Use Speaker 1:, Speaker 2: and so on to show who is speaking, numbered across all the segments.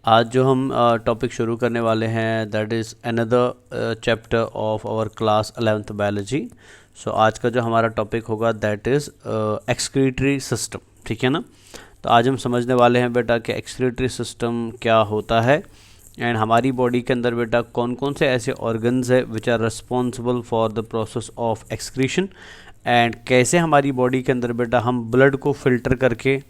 Speaker 1: आज जो हम टॉपिक शुरू करने वाले हैं that is another chapter of our class 11th biology. So आज का जो हमारा टॉपिक होगा दैट इज़ एक्सक्रीटरी सिस्टम। ठीक है ना। तो आज हम समझने वाले हैं बेटा कि एक्सक्रीटरी सिस्टम क्या होता है एंड हमारी बॉडी के अंदर बेटा कौन कौन से ऐसे ऑर्गन्स है which are responsible for the process of excretion and कैसे हमारी बॉडी के अंदर बेटा हम ब्लड को फिल्टर करके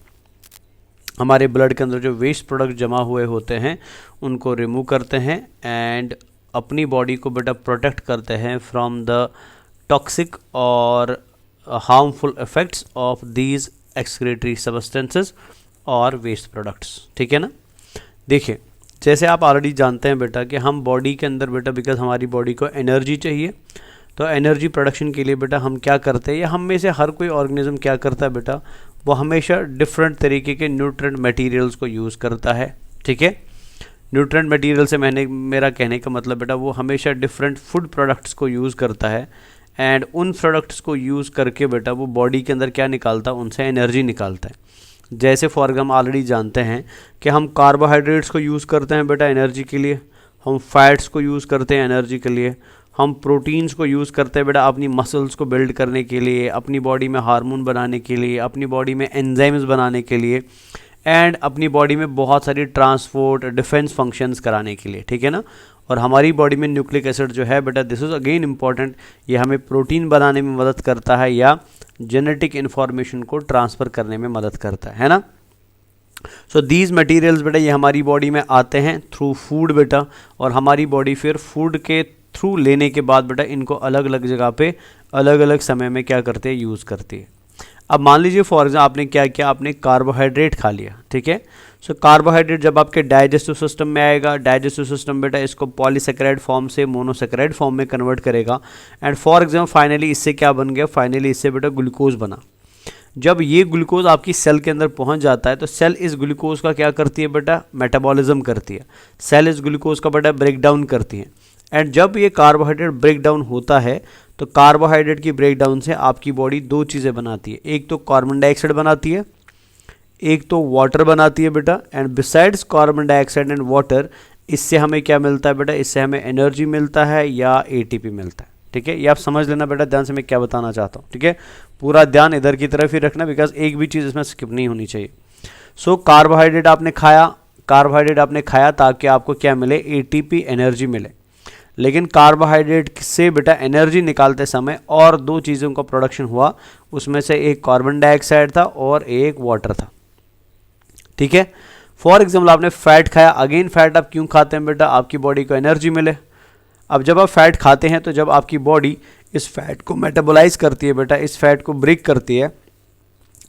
Speaker 1: हमारे ब्लड के अंदर जो वेस्ट प्रोडक्ट जमा हुए होते हैं उनको रिमूव करते हैं एंड अपनी बॉडी को बेटा प्रोटेक्ट करते हैं फ्रॉम द टॉक्सिक और harmful effects of these excretory substances और वेस्ट प्रोडक्ट्स। ठीक है ना। देखिए जैसे आप ऑलरेडी जानते हैं बेटा कि हम बॉडी के अंदर बेटा बिकॉज हमारी बॉडी को एनर्जी चाहिए, तो एनर्जी प्रोडक्शन के लिए बेटा हम क्या करते हैं या हम में से हर कोई ऑर्गेनिज्म क्या करता है बेटा, वो हमेशा डिफरेंट तरीके के न्यूट्रिएंट मटेरियल्स को यूज़ करता है। ठीक है। न्यूट्रिएंट मटेरियल से मेरा कहने का मतलब बेटा वो हमेशा डिफरेंट फूड प्रोडक्ट्स को यूज़ करता है एंड उन प्रोडक्ट्स को यूज़ करके बेटा वो बॉडी के अंदर क्या निकालता है, उनसे एनर्जी निकालता है। जैसे फॉर एग्जाम्पल ऑलरेडी जानते हैं कि हम कार्बोहाइड्रेट्स को यूज़ करते हैं बेटा एनर्जी के लिए, हम फैट्स को यूज़ करते हैं एनर्जी के लिए, हम प्रोटीन्स को यूज़ करते हैं बेटा अपनी मसल्स को बिल्ड करने के लिए, अपनी बॉडी में हार्मोन बनाने के लिए, अपनी बॉडी में एंजाइम्स बनाने के लिए एंड अपनी बॉडी में बहुत सारी ट्रांसपोर्ट डिफेंस फंक्शंस कराने के लिए। ठीक है ना। और हमारी बॉडी में न्यूक्लिक एसिड जो है बेटा दिस इज़ अगेन इम्पॉर्टेंट, ये हमें प्रोटीन बनाने में मदद करता है या जेनेटिक इन्फॉर्मेशन को ट्रांसफ़र करने में मदद करता है ना। सो दीज मटेरियल्स बेटा ये हमारी बॉडी में आते हैं थ्रू फूड बेटा, और हमारी बॉडी फिर फूड के थ्रू लेने के बाद बेटा इनको अलग अलग जगह पे अलग अलग समय में क्या करते हैं, यूज़ करती है। अब मान लीजिए फॉर एग्जाम्पल आपने क्या किया, आपने कार्बोहाइड्रेट खा लिया। ठीक है। सो कार्बोहाइड्रेट जब आपके डाइजेस्टिव सिस्टम में आएगा, डाइजेस्टिव सिस्टम बेटा इसको पॉलीसेकेराइड फॉर्म से मोनोसेकेराइड फॉर्म में कन्वर्ट करेगा एंड फॉर एग्जाम्पल फाइनली इससे क्या बन गया, फाइनली इससे बेटा ग्लूकोज बना। जब ये ग्लूकोज आपकी सेल के अंदर पहुंच जाता है तो सेल इस ग्लूकोज का क्या करती है बेटा, मेटाबॉलिज्म करती है। सेल इस ग्लूकोज का बेटा ब्रेक डाउन करती है एंड जब ये कार्बोहाइड्रेट ब्रेक डाउन होता है तो कार्बोहाइड्रेट की ब्रेक डाउन से आपकी बॉडी दो चीज़ें बनाती है, एक तो कार्बन डाइऑक्साइड बनाती है, एक तो वाटर बनाती है बेटा। And besides carbon dioxide and water इससे हमें क्या मिलता है बेटा, इससे हमें एनर्जी मिलता है या एटीपी मिलता है। ठीक है। ये आप समझ लेना बेटा ध्यान से मैं क्या बताना चाहता हूँ। ठीक है। पूरा ध्यान इधर की तरफ ही रखना बिकॉज एक भी चीज़ इसमें स्किप नहीं होनी चाहिए। सो कार्बोहाइड्रेट आपने खाया ताकि आपको क्या मिले, एटीपी एनर्जी मिले। लेकिन कार्बोहाइड्रेट से बेटा एनर्जी निकालते समय और दो चीज़ों का प्रोडक्शन हुआ, उसमें से एक कार्बन डाइऑक्साइड था और एक वाटर था। ठीक है। फॉर एग्जाम्पल आपने फैट खाया, अगेन फैट आप क्यों खाते हैं बेटा, आपकी बॉडी को एनर्जी मिले। अब जब आप फैट खाते हैं तो जब आपकी बॉडी इस फैट को मेटाबोलाइज करती है बेटा, इस फैट को ब्रेक करती है,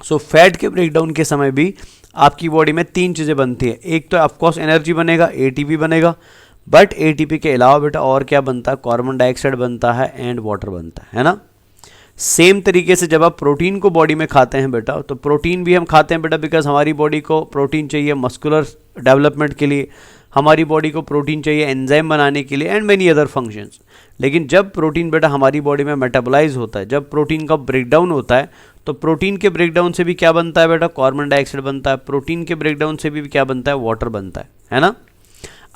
Speaker 1: सो फैट के ब्रेकडाउन के समय भी आपकी बॉडी में तीन चीज़ें बनती है। एक तो ऑफकोर्स एनर्जी बनेगा, एटीपी बनेगा, बट एटीपी के अलावा बेटा और क्या बनता है, कार्बन डाइऑक्साइड बनता है एंड वाटर बनता है ना। सेम तरीके से जब आप प्रोटीन को बॉडी में खाते हैं बेटा, तो प्रोटीन भी हम खाते हैं बेटा बिकॉज हमारी बॉडी को प्रोटीन चाहिए मस्कुलर डेवलपमेंट के लिए, हमारी बॉडी को प्रोटीन चाहिए एंजाइम बनाने के लिए एंड मेनी अदर फंक्शंस। लेकिन जब प्रोटीन बेटा हमारी बॉडी में मेटाबोलाइज होता है, जब प्रोटीन का ब्रेकडाउन होता है, तो प्रोटीन के ब्रेकडाउन से भी क्या बनता है बेटा, कार्बन डाइऑक्साइड बनता है। प्रोटीन के ब्रेकडाउन से भी क्या बनता है, वाटर बनता है ना।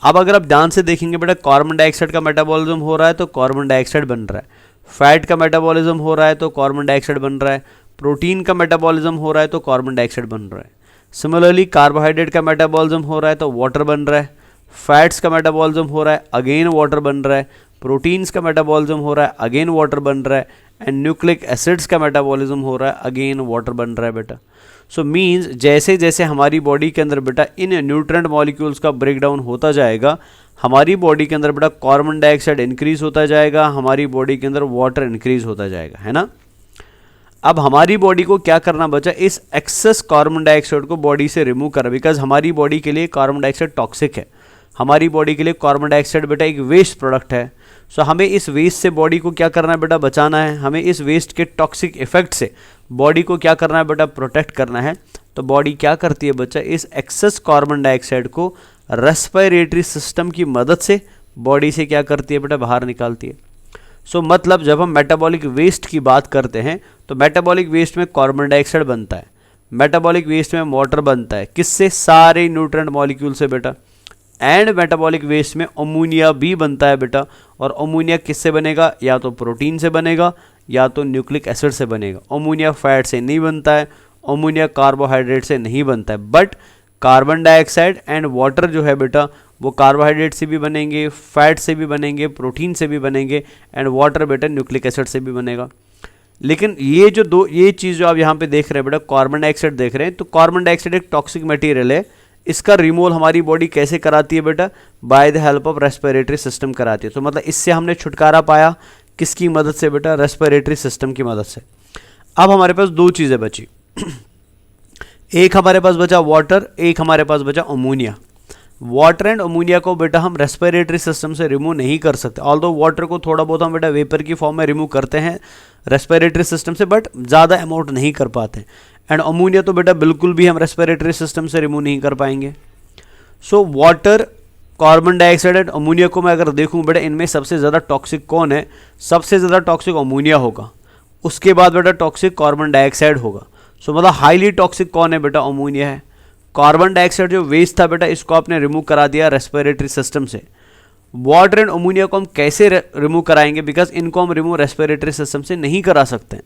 Speaker 1: अब अगर आप ध्यान से देखेंगे बेटा कार्बन डाइऑक्साइड का मेटाबॉलिज्म हो रहा है तो कार्बन डाइऑक्साइड बन रहा है, फैट का मेटाबॉलिज्म हो रहा है तो कार्बन डाइऑक्साइड बन रहा है, प्रोटीन का मेटाबॉलिज्म हो रहा है तो कार्बन डाइऑक्साइड बन रहा है। सिमिलरली कार्बोहाइड्रेट का मेटाबॉलिज्म हो रहा है तो वाटर बन रहा है, फैट्स का मेटाबॉलिज्म हो रहा है अगेन वाटर बन रहा है, प्रोटीन्स का मेटाबॉलिज्म हो रहा है अगेन वाटर बन रहा है एंड न्यूक्लिक एसिड्स का मेटाबॉलिज्म हो रहा है अगेन वाटर बन रहा है बेटा। सो मीन्स जैसे जैसे हमारी बॉडी के अंदर बेटा इन न्यूट्रिएंट मॉलिक्यूल्स का ब्रेकडाउन होता जाएगा, हमारी बॉडी के अंदर बेटा कार्बन डाइऑक्साइड इंक्रीज होता जाएगा, हमारी बॉडी के अंदर वाटर इंक्रीज होता जाएगा, है ना। अब हमारी बॉडी को क्या करना बचा, इस एक्सेस कार्बन डाइऑक्साइड को बॉडी से रिमूव करना, बिकॉज हमारी बॉडी के लिए कार्बन डाइऑक्साइड टॉक्सिक है। हमारी बॉडी के लिए कार्बन डाइऑक्साइड बेटा एक वेस्ट प्रोडक्ट है। सो हमें इस वेस्ट से बॉडी को क्या करना है बेटा, बचाना है। हमें इस वेस्ट के टॉक्सिक इफेक्ट से बॉडी को क्या करना है बेटा, प्रोटेक्ट करना है। तो बॉडी क्या करती है बच्चा, इस एक्सेस कार्बन डाइऑक्साइड को रेस्पिरेटरी सिस्टम की मदद से बॉडी से क्या करती है बेटा, बाहर निकालती है। सो मतलब जब हम मेटाबॉलिक वेस्ट की बात करते हैं तो मेटाबॉलिक वेस्ट में कार्बन डाइऑक्साइड बनता है, मेटाबॉलिक वेस्ट में वाटर बनता है, किससे, सारे न्यूट्रिएंट मॉलिक्यूल से बेटा। एंड मेटाबॉलिक वेस्ट में अमोनिया भी बनता है बेटा। और अमोनिया किससे बनेगा? या तो प्रोटीन से बनेगा या तो न्यूक्लिक एसिड से बनेगा। अमोनिया फैट से नहीं बनता है, अमोनिया कार्बोहाइड्रेट से नहीं बनता है, but carbon dioxide and water जो है बेटा वो कार्बोहाइड्रेट से भी बनेंगे, फैट से भी बनेंगे, प्रोटीन से भी बनेंगे, एंड वाटर बेटा न्यूक्लिक एसिड से भी बनेगा। लेकिन ये चीज़ जो आप यहाँ पे देख रहे हैं बेटा, कार्बन डाइऑक्साइड देख रहे हैं, तो कार्बन डाइऑक्साइड एक टॉक्सिक मटेरियल है। इसका रिमूवल हमारी बॉडी कैसे कराती है बेटा? By the help of respiratory system कराती है। तो मतलब इससे हमने छुटकारा पाया किसकी मदद से बेटा? रेस्पिरेटरी सिस्टम की मदद से। अब हमारे पास दो चीज़ें बची, एक हमारे पास बचा वाटर, एक हमारे पास बचा अमोनिया। वाटर एंड अमोनिया को बेटा हम रेस्पिरेटरी सिस्टम से रिमूव नहीं कर सकते, ऑल्दो वाटर को थोड़ा बहुत हम बेटा वेपर की फॉर्म में रिमूव करते हैं रेस्पिरेटरी सिस्टम से, बट ज़्यादा अमाउंट नहीं कर पाते। एंड अमोनिया तो बेटा बिल्कुल भी हम रेस्पिरेटरी सिस्टम से रिमूव नहीं कर पाएंगे। So water, carbon dioxide and ammonia को मैं अगर देखूं बेटा, इनमें सबसे ज़्यादा टॉक्सिक कौन है? सबसे ज़्यादा टॉक्सिक अमोनिया होगा, उसके बाद बेटा टॉक्सिक कार्बन डाइऑक्साइड होगा। सो मतलब हाईली टॉक्सिक कौन है बेटा? अमोनिया है। कार्बन डाइऑक्साइड जो वेस्ट था बेटा, इसको आपने रिमूव करा दिया रेस्पिरेटरी सिस्टम से। वाटर एंड अमोनिया को हम कैसे रिमूव कराएंगे? बिकॉज इनको हम रिमूव रेस्पिरेटरी सिस्टम से नहीं करा सकते हैं।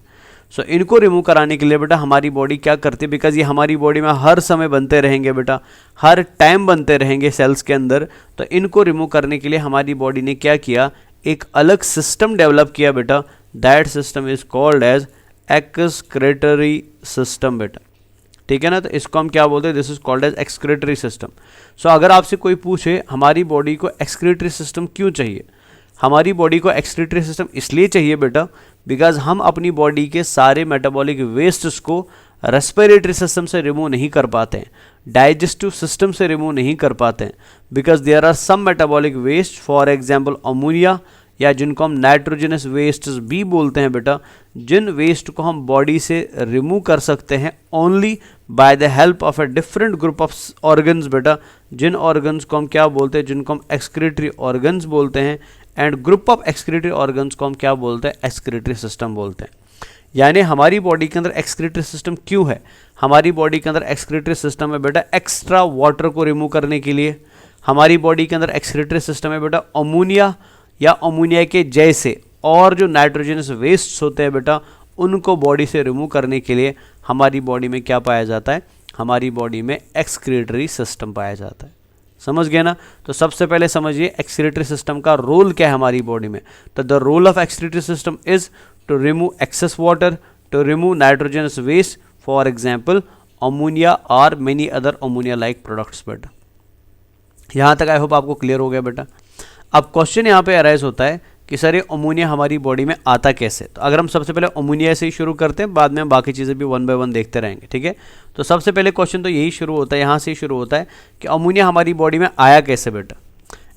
Speaker 1: सो इनको रिमूव कराने के लिए बेटा हमारी बॉडी क्या करती है? बिकॉज ये हमारी बॉडी में हर समय बनते रहेंगे बेटा, हर टाइम बनते रहेंगे सेल्स के अंदर, तो इनको रिमूव करने के लिए हमारी बॉडी ने क्या किया? एक अलग सिस्टम डेवलप किया बेटा। That system is called as excretory system बेटा, ठीक है ना। तो इसको हम क्या बोलते हैं? This is called as excretory system. So अगर आपसे कोई पूछे हमारी बॉडी को एक्सक्रीटरी सिस्टम क्यों चाहिए? हमारी बॉडी को एक्सक्रीटरी सिस्टम इसलिए चाहिए बेटा बिकॉज हम अपनी बॉडी के सारे मेटाबॉलिक वेस्ट्स को रेस्पिरेटरी सिस्टम से रिमूव नहीं कर पाते हैं, डाइजेस्टिव सिस्टम से रिमूव नहीं कर पाते हैं, because there are some metabolic waste, for example ammonia, या जिनको हम नाइट्रोजनस वेस्ट भी बोलते हैं बेटा, जिन वेस्ट को हम बॉडी से रिमूव कर सकते हैं only by the help of a different group of organs बेटा, जिन ऑर्गन्स को हम क्या बोलते हैं? जिनको हम एक्सक्रीटरी ऑर्गन्स बोलते हैं, and group of excretory organs को हम क्या बोलते हैं? एक्सक्रीटरी सिस्टम बोलते हैं। यानी हमारी बॉडी के अंदर एक्सक्रीटरी सिस्टम क्यों है? हमारी बॉडी के अंदर एक्सक्रीटरी सिस्टम है बेटा एक्स्ट्रा वाटर को रिमूव करने के लिए। हमारी बॉडी के अंदर एक्सक्रीटरी सिस्टम है बेटा अमोनिया या अमोनिया के जैसे और जो नाइट्रोजनस वेस्ट होते हैं बेटा, उनको बॉडी से रिमूव करने के लिए हमारी बॉडी में क्या पाया जाता है? हमारी बॉडी में एक्सक्रीटरी सिस्टम पाया जाता है। समझ गए ना? तो सबसे पहले समझिए एक्सक्रीटरी सिस्टम का रोल क्या है हमारी बॉडी में। तो the role of excretory system is to remove excess water, to remove nitrogenous waste, for example ammonia और many other ammonia like products बेटा। यहाँ तक आई होप आपको क्लियर हो गया बेटा। अब क्वेश्चन यहाँ पे अराइज होता है कि सर ये अमोनिया हमारी बॉडी में आता कैसे? तो अगर हम सबसे पहले अमोनिया से ही शुरू करते हैं, बाद में हम बाकी चीज़ें भी वन बाय वन देखते रहेंगे, ठीक है। तो सबसे पहले क्वेश्चन तो यही शुरू होता है, यहाँ से ही शुरू होता है कि अमोनिया हमारी बॉडी में आया कैसे बेटा।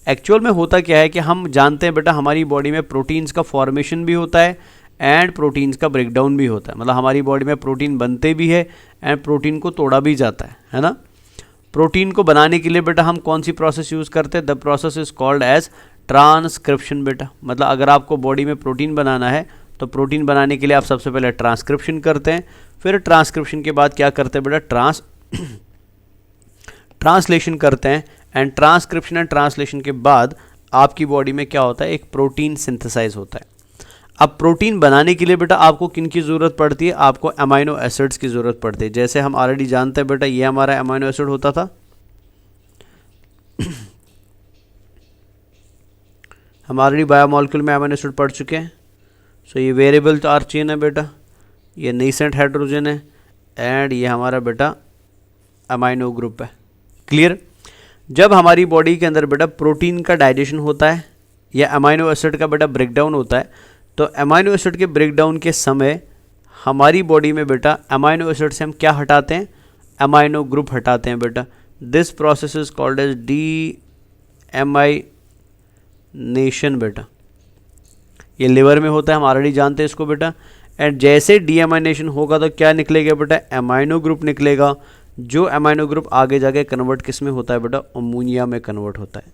Speaker 1: एक्चुअल में होता क्या है कि हम जानते हैं बेटा हमारी बॉडी में प्रोटीन्स का फॉर्मेशन भी होता है एंड प्रोटीन्स का ब्रेकडाउन भी होता है। मतलब हमारी बॉडी में प्रोटीन बनते भी है एंड प्रोटीन को तोड़ा भी जाता है ना। प्रोटीन को बनाने के लिए बेटा हम कौन सी प्रोसेस यूज़ करते हैं? The process is called as transcription बेटा। मतलब अगर आपको बॉडी में प्रोटीन बनाना है तो प्रोटीन बनाने के लिए आप सबसे पहले ट्रांसक्रिप्शन करते हैं, फिर ट्रांसक्रिप्शन के बाद क्या करते हैं बेटा? ट्रांसलेशन करते हैं, एंड ट्रांसक्रिप्शन एंड ट्रांसलेशन के बाद आपकी बॉडी में क्या होता है? एक प्रोटीन सिंथेसाइज होता है। अब प्रोटीन बनाने के लिए बेटा आपको किन की ज़रूरत पड़ती है? आपको अमाइनो एसिड्स की ज़रूरत पड़ती है। जैसे हम ऑलरेडी जानते हैं बेटा ये हमारा अमाइनो एसिड होता था, हम ऑलरेडी बायोमॉलिक्यूल में अमाइनो एसिड पढ़ चुके हैं। सो ये वेरिएबल चार्ज चेन है बेटा, ये नेसेंट हाइड्रोजन है, एंड ये हमारा बेटा अमाइनो ग्रुप है। क्लियर? जब हमारी बॉडी के अंदर बेटा प्रोटीन का डाइजेशन होता है या अमाइनो एसिड का बेटा ब्रेकडाउन होता है, तो अमाइनो एसिड के ब्रेकडाउन के समय हमारी बॉडी में बेटा अमाइनो एसिड से हम क्या हटाते हैं? अमाइनो ग्रुप हटाते हैं बेटा। This process is called as deamination बेटा। ये लिवर में होता है, हम ऑलरेडी जानते हैं इसको बेटा। एंड जैसे डीएमाइनेशन होगा तो क्या निकलेगा बेटा? अमाइनो ग्रुप निकलेगा, जो अमाइनो ग्रुप आगे जाके कन्वर्ट किस में होता है बेटा? अमोनिया में कन्वर्ट होता है।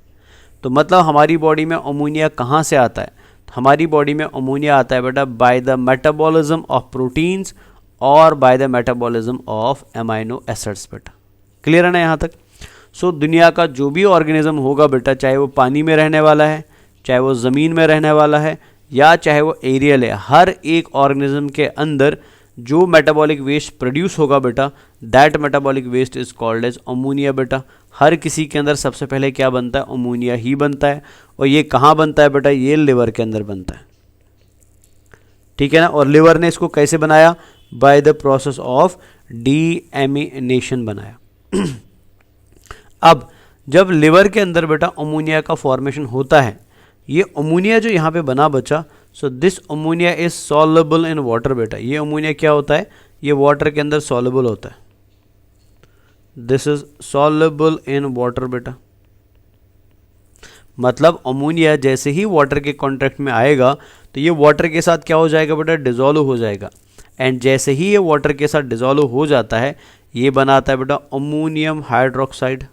Speaker 1: तो मतलब हमारी बॉडी में अमोनिया कहाँ से आता है? हमारी बॉडी में अमोनिया आता है बेटा by the metabolism of proteins और by the metabolism of amino acids बेटा। क्लियर है ना यहाँ तक? सो दुनिया का जो भी ऑर्गेनिज्म होगा बेटा, चाहे वो पानी में रहने वाला है, चाहे वो ज़मीन में रहने वाला है, या चाहे वो एरियल है, हर एक ऑर्गेनिज्म के अंदर जो मेटाबॉलिक वेस्ट प्रोड्यूस होगा बेटा, that metabolic waste is called as ammonia बेटा। हर किसी के अंदर सबसे पहले क्या बनता है? अमोनिया ही बनता है। और ये कहाँ बनता है बेटा? ये लिवर के अंदर बनता है, ठीक है ना। और लिवर ने इसको कैसे बनाया? By the process of deamination बनाया। अब जब लिवर के अंदर बेटा अमोनिया का फॉर्मेशन होता है, ये अमोनिया जो यहाँ पे बना बचा, so this ammonia is soluble in water बेटा। ये अमोनिया क्या होता है? ये वाटर के अंदर सॉल्युबल होता है। This is soluble in water बेटा। मतलब अमोनिया जैसे ही वाटर के कॉन्टैक्ट में आएगा तो ये वाटर के साथ क्या हो जाएगा बेटा? डिजोल्व हो जाएगा। एंड जैसे ही ये वाटर के साथ डिजोल्व हो जाता है, ये बनाता है बेटा अमोनियम हाइड्रोक्साइड।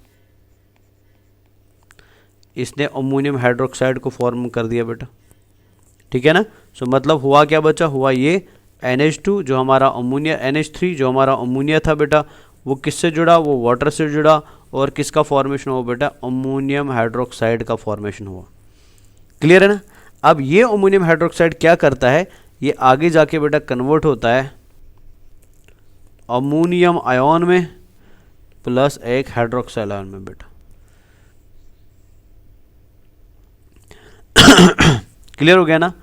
Speaker 1: इसने अमोनियम हाइड्रोक्साइड को फॉर्म कर दिया बेटा, ठीक है ना। सो मतलब हुआ क्या बचा? हुआ ये NH2 जो हमारा अमोनिया, NH3 जो हमारा अमोनिया था बेटा, वो किससे जुड़ा? वो वाटर से जुड़ा। और किसका फॉर्मेशन हुआ बेटा? अमोनियम हाइड्रोक्साइड का फॉर्मेशन हुआ। क्लियर है ना। अब ये अमोनियम हाइड्रोक्साइड क्या करता है? ये आगे जाके बेटा कन्वर्ट होता है अमोनियम आयन में प्लस एक हाइड्रोक्साइड आयन में बेटा। क्लियर हो गया ना?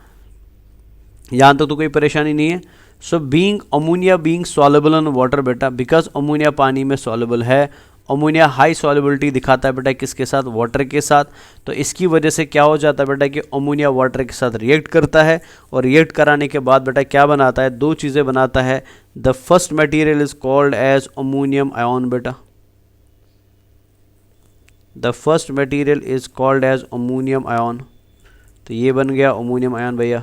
Speaker 1: यहां तक तो कोई परेशानी नहीं है। So being ammonia being soluble in water बेटा, बिकॉज अमोनिया पानी में सॉल्युबल है। अमोनिया हाई सॉल्युबिलिटी दिखाता है बेटा किसके साथ? वाटर के साथ। तो इसकी वजह से क्या हो जाता है बेटा कि अमोनिया वाटर के साथ रिएक्ट करता है, और रिएक्ट कराने के बाद बेटा क्या बनाता है? दो चीज़ें बनाता है। The first material is called as ammonium ion बेटा। The first material is called as ammonium ion. तो ये बन गया अमोनियम आयन भैया,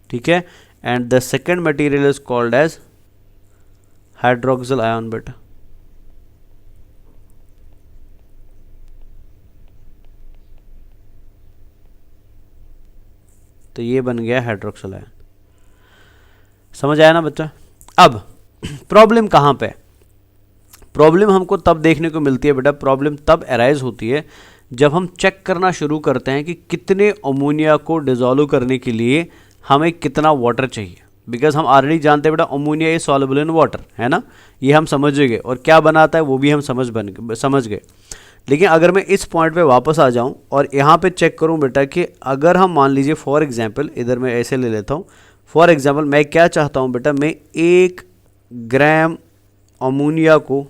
Speaker 1: ठीक है। And the second material is called as hydroxyl ion बेटा। तो ये बन गया हाइड्रोक्सिल आयन। समझ आया ना बच्चा? अब प्रॉब्लम कहाँ पे? प्रॉब्लम हमको तब देखने को मिलती है बेटा, प्रॉब्लम तब अराइज होती है जब हम चेक करना शुरू करते हैं कि कितने अमोनिया को डिसॉल्व करने के लिए हमें कितना वाटर चाहिए। बिकॉज हम ऑलरेडी जानते हैं बेटा ammonia is soluble in water, है ना, ये हम समझ गए। और क्या बनाता है वो भी हम समझ गए। लेकिन अगर मैं इस पॉइंट पे वापस आ जाऊं और यहाँ पे चेक करूं बेटा कि अगर हम मान लीजिए फॉर एग्जांपल, इधर मैं ऐसे ले लेता हूँ, फॉर एग्जांपल मैं क्या चाहता हूँ बेटा, मैं 1 ग्राम अमोनिया को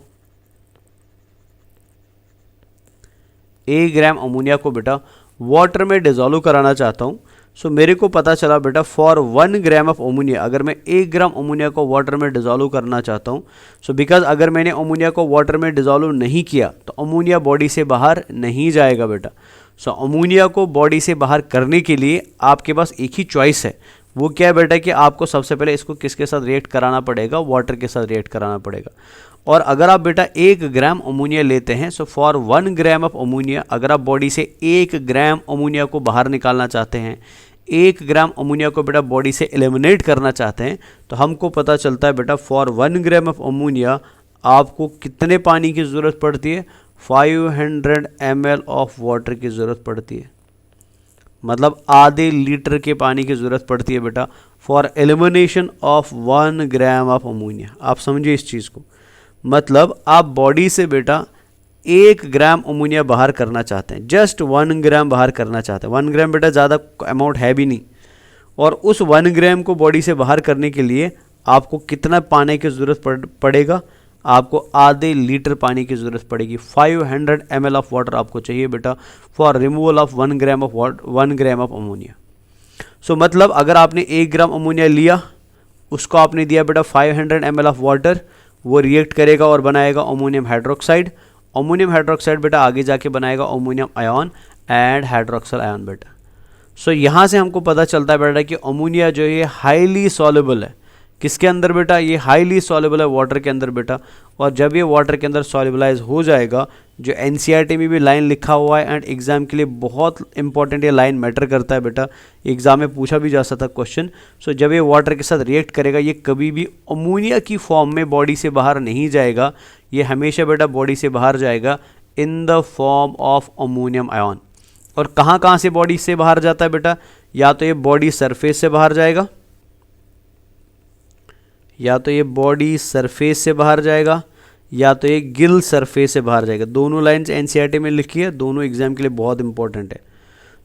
Speaker 1: 1 ग्राम अमोनिया को बेटा वाटर में डिसॉल्व कराना चाहता हूँ। सो मेरे को पता चला बेटा फॉर 1 ग्राम ऑफ अमोनिया, अगर मैं 1 ग्राम अमोनिया को वाटर में डिसॉल्व करना चाहता हूँ, सो बिकॉज अगर मैंने अमोनिया को वाटर में डिसॉल्व नहीं किया तो अमोनिया बॉडी से बाहर नहीं जाएगा बेटा। सो अमोनिया को बॉडी से बाहर करने के लिए आपके पास एक ही चॉइस है, वो क्या है बेटा कि आपको सबसे पहले इसको किसके साथ रिएक्ट कराना पड़ेगा? वाटर के साथ रिएक्ट कराना पड़ेगा। और अगर आप बेटा 1 ग्राम अमोनिया लेते हैं, so for 1 gram of ammonia, अगर आप बॉडी से 1 ग्राम अमोनिया को बाहर निकालना चाहते हैं, 1 ग्राम अमोनिया को बेटा बॉडी से एलिमिनेट करना चाहते हैं, तो हमको पता चलता है बेटा फॉर 1 ग्राम ऑफ अमोनिया आपको कितने पानी की ज़रूरत पड़ती है? 500 ml ऑफ वाटर की ज़रूरत पड़ती है। मतलब आधे लीटर के पानी की ज़रूरत पड़ती है बेटा for elimination of 1 gram of ammonia. आप समझिए इस चीज़ को। मतलब आप बॉडी से बेटा 1 ग्राम अमोनिया बाहर करना चाहते हैं, जस्ट 1 ग्राम बाहर करना चाहते हैं। 1 ग्राम बेटा ज़्यादा अमाउंट है भी नहीं। और उस 1 ग्राम को बॉडी से बाहर करने के लिए आपको कितना पानी की ज़रूरत पड़ेगा? आपको आधे लीटर पानी की ज़रूरत पड़ेगी। 500 ml ऑफ वाटर आपको चाहिए बेटा for removal of 1 gram of 1 gram of ammonia. So मतलब अगर आपने 1 ग्राम अमोनिया लिया, उसको आपने दिया बेटा 500 ml ऑफ वाटर, वो रिएक्ट करेगा और बनाएगा अमोनियम हाइड्रोक्साइड। अमोनियम हाइड्रोक्साइड बेटा आगे जाके बनाएगा ammonium ion and hydroxyl ion बेटा। सो यहाँ से हमको पता चलता है बेटा कि अमोनिया जो है हाईली सॉल्युबल है। किसके अंदर बेटा? ये हाईली सॉल्युबल है वाटर के अंदर बेटा। और जब ये वाटर के अंदर सॉल्युबलाइज हो जाएगा, जो NCERT में भी लाइन लिखा हुआ है एंड एग्जाम के लिए बहुत इंपॉर्टेंट ये लाइन मैटर करता है बेटा, एग्जाम में पूछा भी जा सकता है क्वेश्चन। सो जब ये वाटर के साथ रिएक्ट करेगा, ये कभी भी अमोनिया की फॉर्म में बॉडी से बाहर नहीं जाएगा, ये हमेशा बेटा बॉडी से बाहर जाएगा in the form of ammonium ion. और कहाँ कहाँ से बॉडी से बाहर जाता है बेटा, या तो ये बॉडी सरफेस से बाहर जाएगा, या तो ये बॉडी सरफेस से बाहर जाएगा, या तो ये गिल सरफेस से बाहर जाएगा। दोनों लाइन्स एनसीईआरटी में लिखी है, दोनों एग्जाम के लिए बहुत इंपॉर्टेंट है।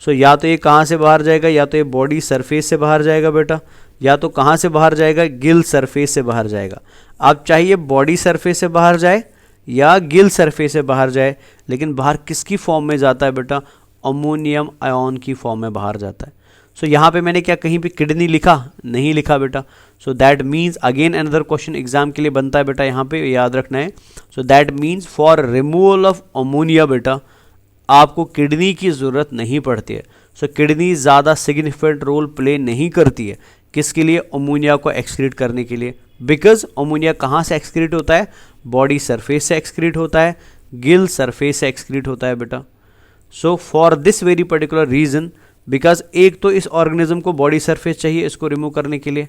Speaker 1: सो या तो ये कहाँ से बाहर जाएगा, या तो ये बॉडी सरफेस से बाहर जाएगा बेटा, या तो कहाँ से बाहर जाएगा, गिल सरफेस से बाहर जाएगा। आप चाहिए बॉडी सरफेस से बाहर जाए या गिल सरफेस से बाहर जाए, लेकिन बाहर किसकी फॉर्म में जाता है बेटा, अमोनियम आयन की फॉर्म में बाहर जाता है। सो यहाँ पे मैंने क्या कहीं पे किडनी लिखा, नहीं लिखा बेटा। So that means again another question exam के लिए बनता है बेटा, यहाँ पे याद रखना है। So that means for removal of ammonia बेटा आपको किडनी की ज़रूरत नहीं पड़ती है। सो किडनी ज़्यादा सिग्निफिकेंट रोल प्ले नहीं करती है किसके लिए, अमोनिया को एक्सक्रीट करने के लिए। बिकॉज अमोनिया कहाँ से एक्सक्रीट होता है, बॉडी सरफेस से एक्सक्रीट होता है, गिल सरफेस से एक्सक्रीट होता है बेटा। So for this very particular reason, because एक तो इस ऑर्गेनिज्म को बॉडी सरफेस चाहिए इसको रिमूव करने के लिए,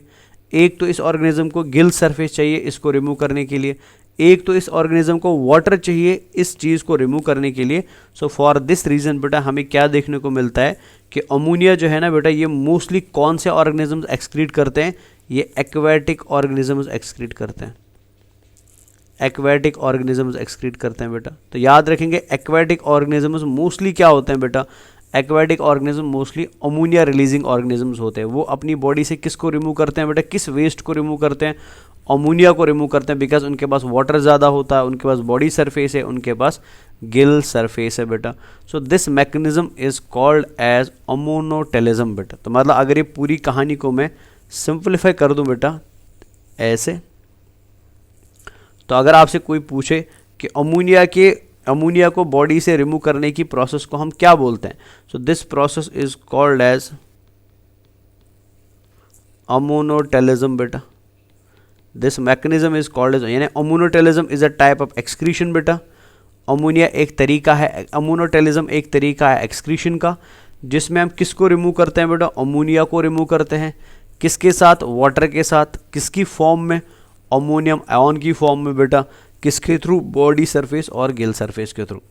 Speaker 1: एक तो इस ऑर्गेनिज्म को गिल सरफेस चाहिए इसको रिमूव करने के लिए, एक तो इस ऑर्गेनिज्म को वाटर चाहिए इस चीज़ को रिमूव करने के लिए। सो फॉर दिस रीज़न बेटा हमें क्या देखने को मिलता है कि अमोनिया जो है ना बेटा, ये मोस्टली कौन से ऑर्गेनिजम्स एक्सक्रीट करते हैं, ये एक्वेटिक ऑर्गेनिजम्स एक्सक्रीट करते हैं, एक्वेटिक ऑर्गेनिजम्स एक्सक्रीट करते हैं बेटा। तो याद रखेंगे एक्वेटिक ऑर्गेनिजम्स मोस्टली क्या होते हैं बेटा, aquatic organism mostly ammonia releasing organisms होते हैं। वो अपनी बॉडी से किसको रिमूव करते हैं बेटा, किस वेस्ट को रिमूव करते हैं, अमोनिया को रिमूव करते हैं। बिकॉज उनके पास वाटर ज़्यादा होता है, उनके पास बॉडी सरफेस है, उनके पास गिल सरफेस है बेटा। So this mechanism is called as ammonotelism बेटा। तो मतलब अगर ये पूरी कहानी को मैं सिंप्लीफाई कर दूं बेटा ऐसे, तो अगर आपसे कोई पूछे कि अमोनिया को बॉडी से रिमूव करने की प्रोसेस को हम क्या बोलते हैं, so this process is called as ammonotelism बेटा। This mechanism is called as, यानी ammonotelism is a type of excretion बेटा। अमोनिया एक तरीका है, अमोनोटेलिज्म एक तरीका है एक्सक्रीशन का, जिसमें हम किसको रिमूव करते हैं बेटा, अमोनिया को रिमूव करते हैं। किसके साथ, वाटर के साथ। किसकी फॉर्म में, अमोनियम आयन की फॉर्म में बेटा। किसके थ्रू, बॉडी सरफेस और गिल सरफेस के थ्रू।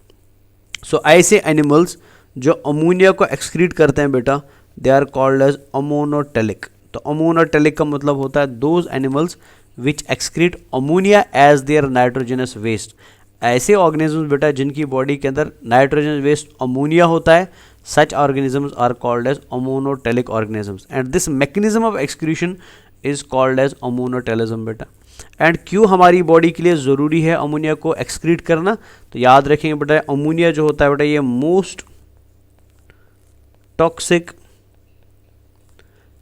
Speaker 1: सो ऐसे एनिमल्स जो अमोनिया को एक्सक्रीट करते हैं बेटा, they are called as ammonotelic. तो अमोनोटेलिक का मतलब होता है those animals which excrete ammonia as their nitrogenous waste. ऐसे ऑर्गेनिजम्स बेटा जिनकी बॉडी के अंदर नाइट्रोजन वेस्ट अमोनिया होता है, such organisms are called as ammonotelic organisms and this mechanism of excretion is called as ammonotelism बेटा। एंड क्यों हमारी बॉडी के लिए ज़रूरी है अमोनिया को एक्सक्रीट करना, तो याद रखेंगे बेटा अमोनिया जो होता है बेटा ये मोस्ट टॉक्सिक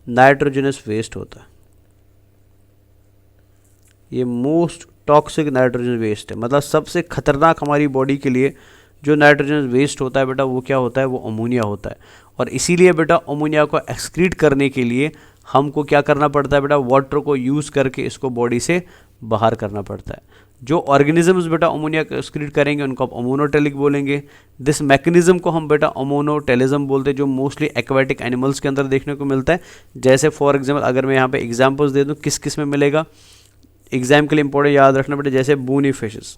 Speaker 1: नाइट्रोजनस वेस्ट होता है। ये मोस्ट टॉक्सिक नाइट्रोजन वेस्ट है, मतलब सबसे खतरनाक हमारी बॉडी के लिए जो नाइट्रोजन वेस्ट होता है बेटा वो क्या होता है, वो अमोनिया होता है। और इसीलिए बेटा अमोनिया को एक्सक्रीट करने के लिए हमको क्या करना पड़ता है बेटा, वाटर को यूज़ करके इसको बॉडी से बाहर करना पड़ता है। जो ऑर्गेनिजम्स बेटा अमोनिया को एक्सक्रीट करेंगे उनको आप अमोनोटेलिक बोलेंगे। दिस मैकेनिज्म को हम बेटा अमोनोटेलिज्म बोलते हैं, जो मोस्टली एक्वेटिक एनिमल्स के अंदर देखने को मिलता है। जैसे फॉर एग्जाम्पल अगर मैं यहाँ पे एग्जाम्पल्स दे दूँ किस किस में मिलेगा, एग्जाम के लिए इंपॉर्टेंट याद रखना बेटा, जैसे बोनी फिशेस,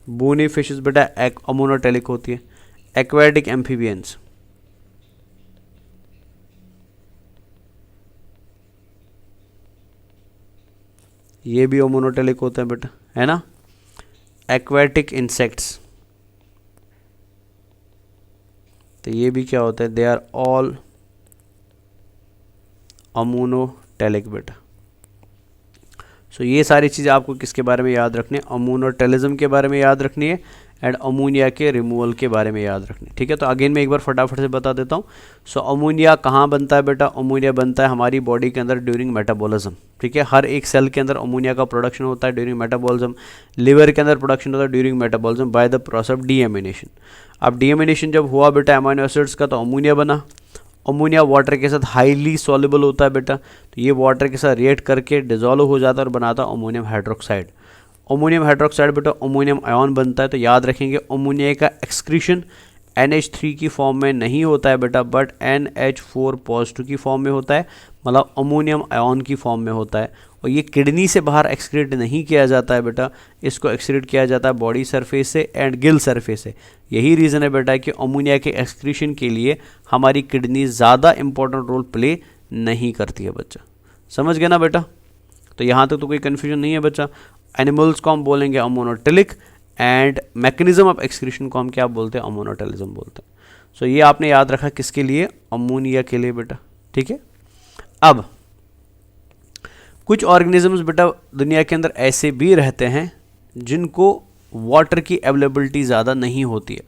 Speaker 1: बोनी फिशेस बेटा अमोनोटेलिक होती है। एक्वेटिक एम्फीबियंस, ये भी अमोनोटेलिक होते हैं बेटा, है ना। एक्वेटिक इंसेक्ट्स, तो ये भी क्या होता है, दे आर ऑल अमोनोटेलिक बेटा। सो ये सारी चीज़ें आपको किसके बारे में याद रखनी है, अमोनोटेलिज्म के बारे में याद रखनी है एंड अमोनिया के रिमूवल के बारे में याद रखनी है। ठीक है, तो अगेन मैं एक बार फटाफट से बता देता हूँ। सो अमोनिया कहाँ बनता है बेटा, अमोनिया बनता है हमारी बॉडी के अंदर ड्यूरिंग मेटाबॉलिज्म। ठीक है, हर एक सेल के अंदर अमोनिया का प्रोडक्शन होता है ड्यूरिंग मेटाबॉलिज्म। लिवर के अंदर प्रोडक्शन होता है during metabolism by the process of deamination. अब डीएमिनेशन जब हुआ बेटा अमीनो एसिड्स का, तो अमोनिया बना। अमोनिया वाटर के साथ हाईली सॉल्युबल होता है बेटा, तो ये वाटर के साथ रिएक्ट करके डिजोल्व हो जाता है और बनाता है अमोनियम हाइड्रोक्साइड। अमोनियम हाइड्रोक्साइड बेटा अमोनियम आयन बनता है। तो याद रखेंगे अमोनिया का एक्सक्रीशन NH3 की फॉर्म में नहीं होता है बेटा, बट NH4 पॉजिटिव की फॉर्म में होता है, मतलब अमोनियम आयन की फॉर्म में होता है। और ये किडनी से बाहर एक्सक्रीट नहीं किया जाता है बेटा, इसको एक्सक्रीट किया जाता है बॉडी सरफेस से एंड गिल सरफेस से। यही रीज़न है बेटा कि अमोनिया के एक्सक्रीशन के लिए हमारी किडनी ज़्यादा इंपॉर्टेंट रोल प्ले नहीं करती है बच्चा। समझ गया ना बेटा? तो यहाँ तक तो कोई कन्फ्यूजन नहीं है बच्चा। एनिमल्स को हम बोलेंगे ammonotelic and mechanism of excretion को हम क्या बोलते हैं? अमोनोटेलिज्म बोलते हैं। सो ये आपने याद रखा किसके लिए? अमोनिया के लिए बेटा, ठीक है। अब कुछ ऑर्गेनिजम्स बेटा दुनिया के अंदर ऐसे भी रहते हैं जिनको वाटर की अवेलेबिलिटी ज़्यादा नहीं होती है,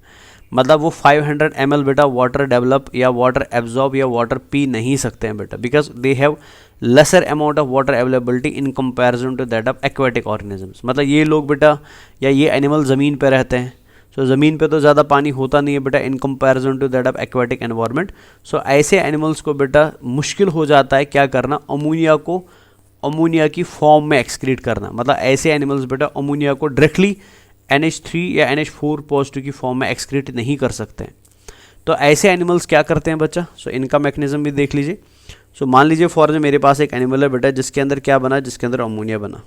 Speaker 1: मतलब वो 500 ml बेटा वाटर डेवलप या वाटर एब्जॉर्ब या वाटर पी नहीं सकते हैं बेटा, because they have lesser amount of water availability in comparison to that of aquatic organisms. मतलब ये लोग बेटा या ये एनिमल ज़मीन पे रहते हैं, सो ज़मीन पे तो ज़्यादा पानी होता नहीं है बेटा in comparison to that of aquatic environment. So ऐसे एनिमल्स को बेटा मुश्किल हो जाता है क्या करना? अमोनिया को अमोनिया की फॉर्म में एक्सक्रीट करना। मतलब ऐसे एनिमल्स बेटा अमोनिया को डायरेक्टली NH3 या NH4 पॉजिटिव की फॉर्म में एक्सक्रीट नहीं कर सकते हैं। तो ऐसे एनिमल्स क्या करते हैं बच्चा? सो इनका मैकेनिज्म भी देख लीजिए। सो मान लीजिए फॉर एग्जाम्पल मेरे पास एक एनिमल है बेटा जिसके अंदर क्या बना? जिसके अंदर अमोनिया बना।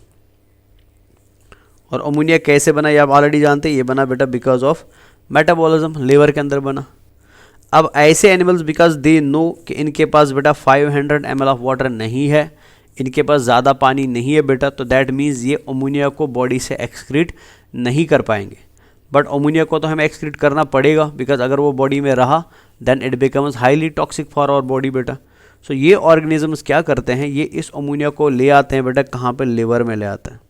Speaker 1: और अमोनिया कैसे बना ये आप ऑलरेडी जानते हैं, ये बना बेटा बिकॉज ऑफ मेटाबॉलिज्म, लीवर के अंदर बना। अब ऐसे एनिमल्स बिकॉज दे नो कि इनके पास बेटा 500 ml ऑफ वाटर नहीं है, इनके पास ज़्यादा पानी नहीं है बेटा, तो दैट मीन्स ये अमोनिया को बॉडी से एक्सक्रीट नहीं कर पाएंगे। बट अमोनिया को तो हमें एक्सक्रीट करना पड़ेगा बिकॉज अगर वो बॉडी में रहा then it becomes highly toxic for our body बेटा। सो ये ऑर्गेनिजम्स क्या करते हैं? ये इस अमोनिया को ले आते हैं बेटा कहाँ पे? लिवर में ले आते हैं।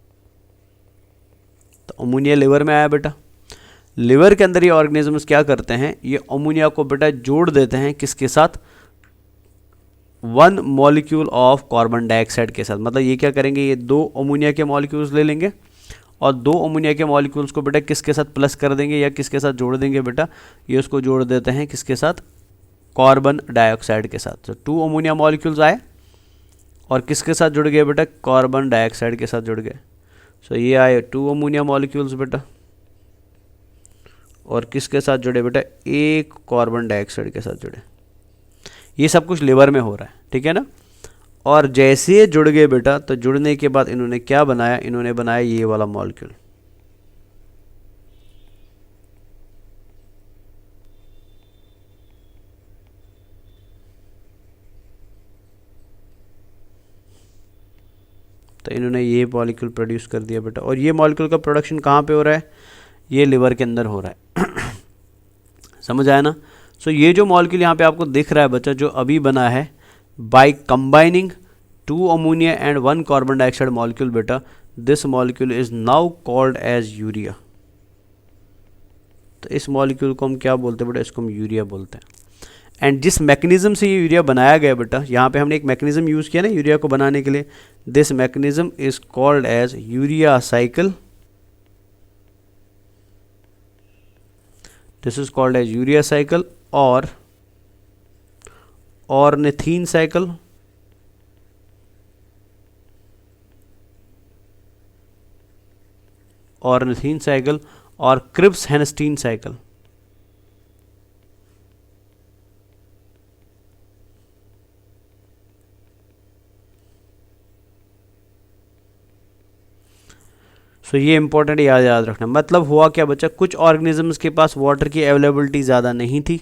Speaker 1: तो अमोनिया लिवर में आया बेटा, लिवर के अंदर ये ऑर्गेनिजम्स क्या करते हैं? ये अमोनिया को बेटा जोड़ देते हैं किसके साथ? 1 मॉलिक्यूल ऑफ कार्बन डाइऑक्साइड के साथ। मतलब ये क्या करेंगे? ये 2 अमोनिया के मॉलिक्यूल्स ले लेंगे और 2 अमोनिया के मॉलिक्यूल्स को बेटा किसके साथ प्लस कर देंगे या किसके साथ जोड़ देंगे बेटा? ये उसको जोड़ देते हैं किसके साथ? कार्बन डाइऑक्साइड के साथ। तो 2 अमोनिया मॉलिक्यूल्स आए और किसके साथ जुड़ गए बेटा? कार्बन डाइऑक्साइड के साथ जुड़ गए। सो ये आए 2 अमोनिया मॉलिक्यूल्स बेटा और किसके साथ जुड़े बेटा? एक कार्बन डाइऑक्साइड के साथ जुड़े। ये सब कुछ लिवर में हो रहा है, ठीक है ना। और जैसे ये जुड़ गए बेटा तो जुड़ने के बाद इन्होंने क्या बनाया? इन्होंने बनाया ये वाला मॉलिक्यूल। तो इन्होंने ये मॉलिक्यूल प्रोड्यूस कर दिया बेटा। और ये मॉलिक्यूल का प्रोडक्शन कहाँ पे हो रहा है? ये लिवर के अंदर हो रहा है। समझ आया ना? सो ये जो मॉलिक्यूल यहाँ पे आपको दिख रहा है बच्चा जो अभी बना है by combining 2 ammonia and 1 carbon dioxide molecule बेटा, this molecule is now called as urea. तो इस मॉलिक्यूल को हम क्या बोलते हैं बेटा? इसको हम यूरिया बोलते हैं। एंड जिस मैकेनिज्म से ये यूरिया बनाया गया बेटा, यहाँ पे हमने एक मैकेनिज्म यूज़ किया ना यूरिया को बनाने के लिए, this mechanism is called as urea cycle. This is called as urea cycle और ऑर्निथीन साइकिल ऑर्निथीन साइकिल और क्रिप्स हेनस्टीन साइकिल। सो ये इंपॉर्टेंट याद रखना। मतलब हुआ क्या बच्चा? कुछ ऑर्गेनिजम्स के पास वाटर की अवेलेबिलिटी ज़्यादा नहीं थी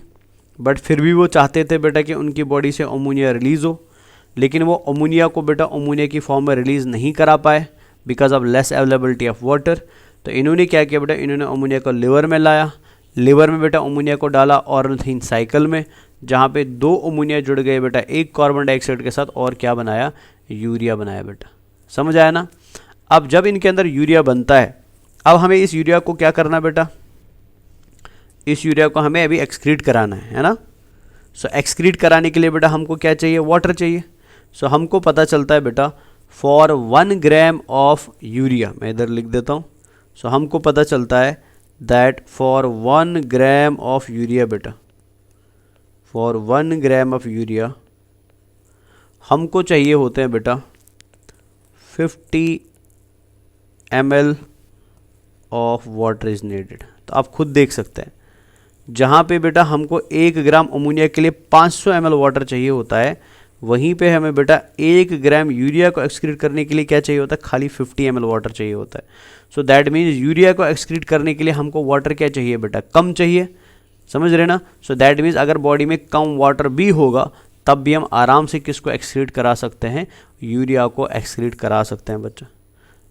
Speaker 1: बट फिर भी वो चाहते थे बेटा कि उनकी बॉडी से अमोनिया रिलीज़ हो, लेकिन वो अमोनिया को बेटा अमोनिया की फॉर्म में रिलीज़ नहीं करा पाए because of less availability of water. तो इन्होंने क्या किया बेटा? इन्होंने अमोनिया को लिवर में लाया, लिवर में बेटा अमोनिया को डाला ऑर्निथीन साइकिल में, जहाँ पे 2 अमोनिया जुड़ गए बेटा एक कार्बन डाइऑक्साइड के साथ और क्या बनाया? यूरिया बनाया बेटा। समझ आया ना? अब जब इनके अंदर यूरिया बनता है, अब हमें इस यूरिया को क्या करना बेटा? इस यूरिया को हमें अभी एक्सक्रीट कराना है ना। सो एक्सक्रीट कराने के लिए बेटा हमको क्या चाहिए? वाटर चाहिए। सो हमको पता चलता है बेटा फॉर 1 ग्राम ऑफ यूरिया, मैं इधर लिख देता हूँ। सो हमको पता चलता है that for 1 gram of urea बेटा, फॉर 1 ग्राम ऑफ यूरिया हमको चाहिए होते हैं बेटा 50 ml of water is needed. तो आप खुद देख सकते हैं जहाँ पे बेटा हमको 1 ग्राम अमोनिया के लिए 500 ml वाटर चाहिए होता है, वहीं पे हमें बेटा 1 ग्राम यूरिया को एक्सक्रीट करने के लिए क्या चाहिए होता है, खाली 50 ml वाटर चाहिए होता है। सो दैट मीन्स यूरिया को एक्सक्रीट करने के लिए हमको वाटर क्या चाहिए बेटा, कम चाहिए, समझ रहे ना। सो दैट मीन्स अगर बॉडी में कम वाटर भी होगा तब भी हम आराम से किसको एक्सक्रीट करा सकते हैं, यूरिया को एक्सक्रीट करा सकते हैं बच्चा,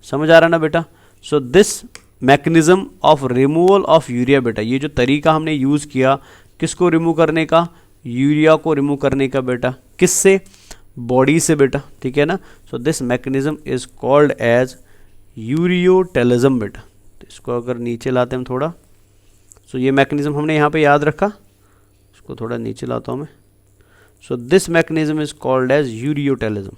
Speaker 1: समझ आ रहा ना बेटा। So this mechanism of removal of urea बेटा, ये जो तरीका हमने यूज़ किया किसको रिमूव करने का, यूरिया को रिमूव करने का बेटा, किससे, बॉडी से बेटा, ठीक है ना। So this mechanism is called as ureotelism बेटा। तो इसको अगर नीचे लाते हैं हम थोड़ा, सो ये मैकेनिज्म हमने यहाँ पे याद रखा, इसको थोड़ा नीचे लाता हूँ मैं। So this mechanism is called as ureotelism.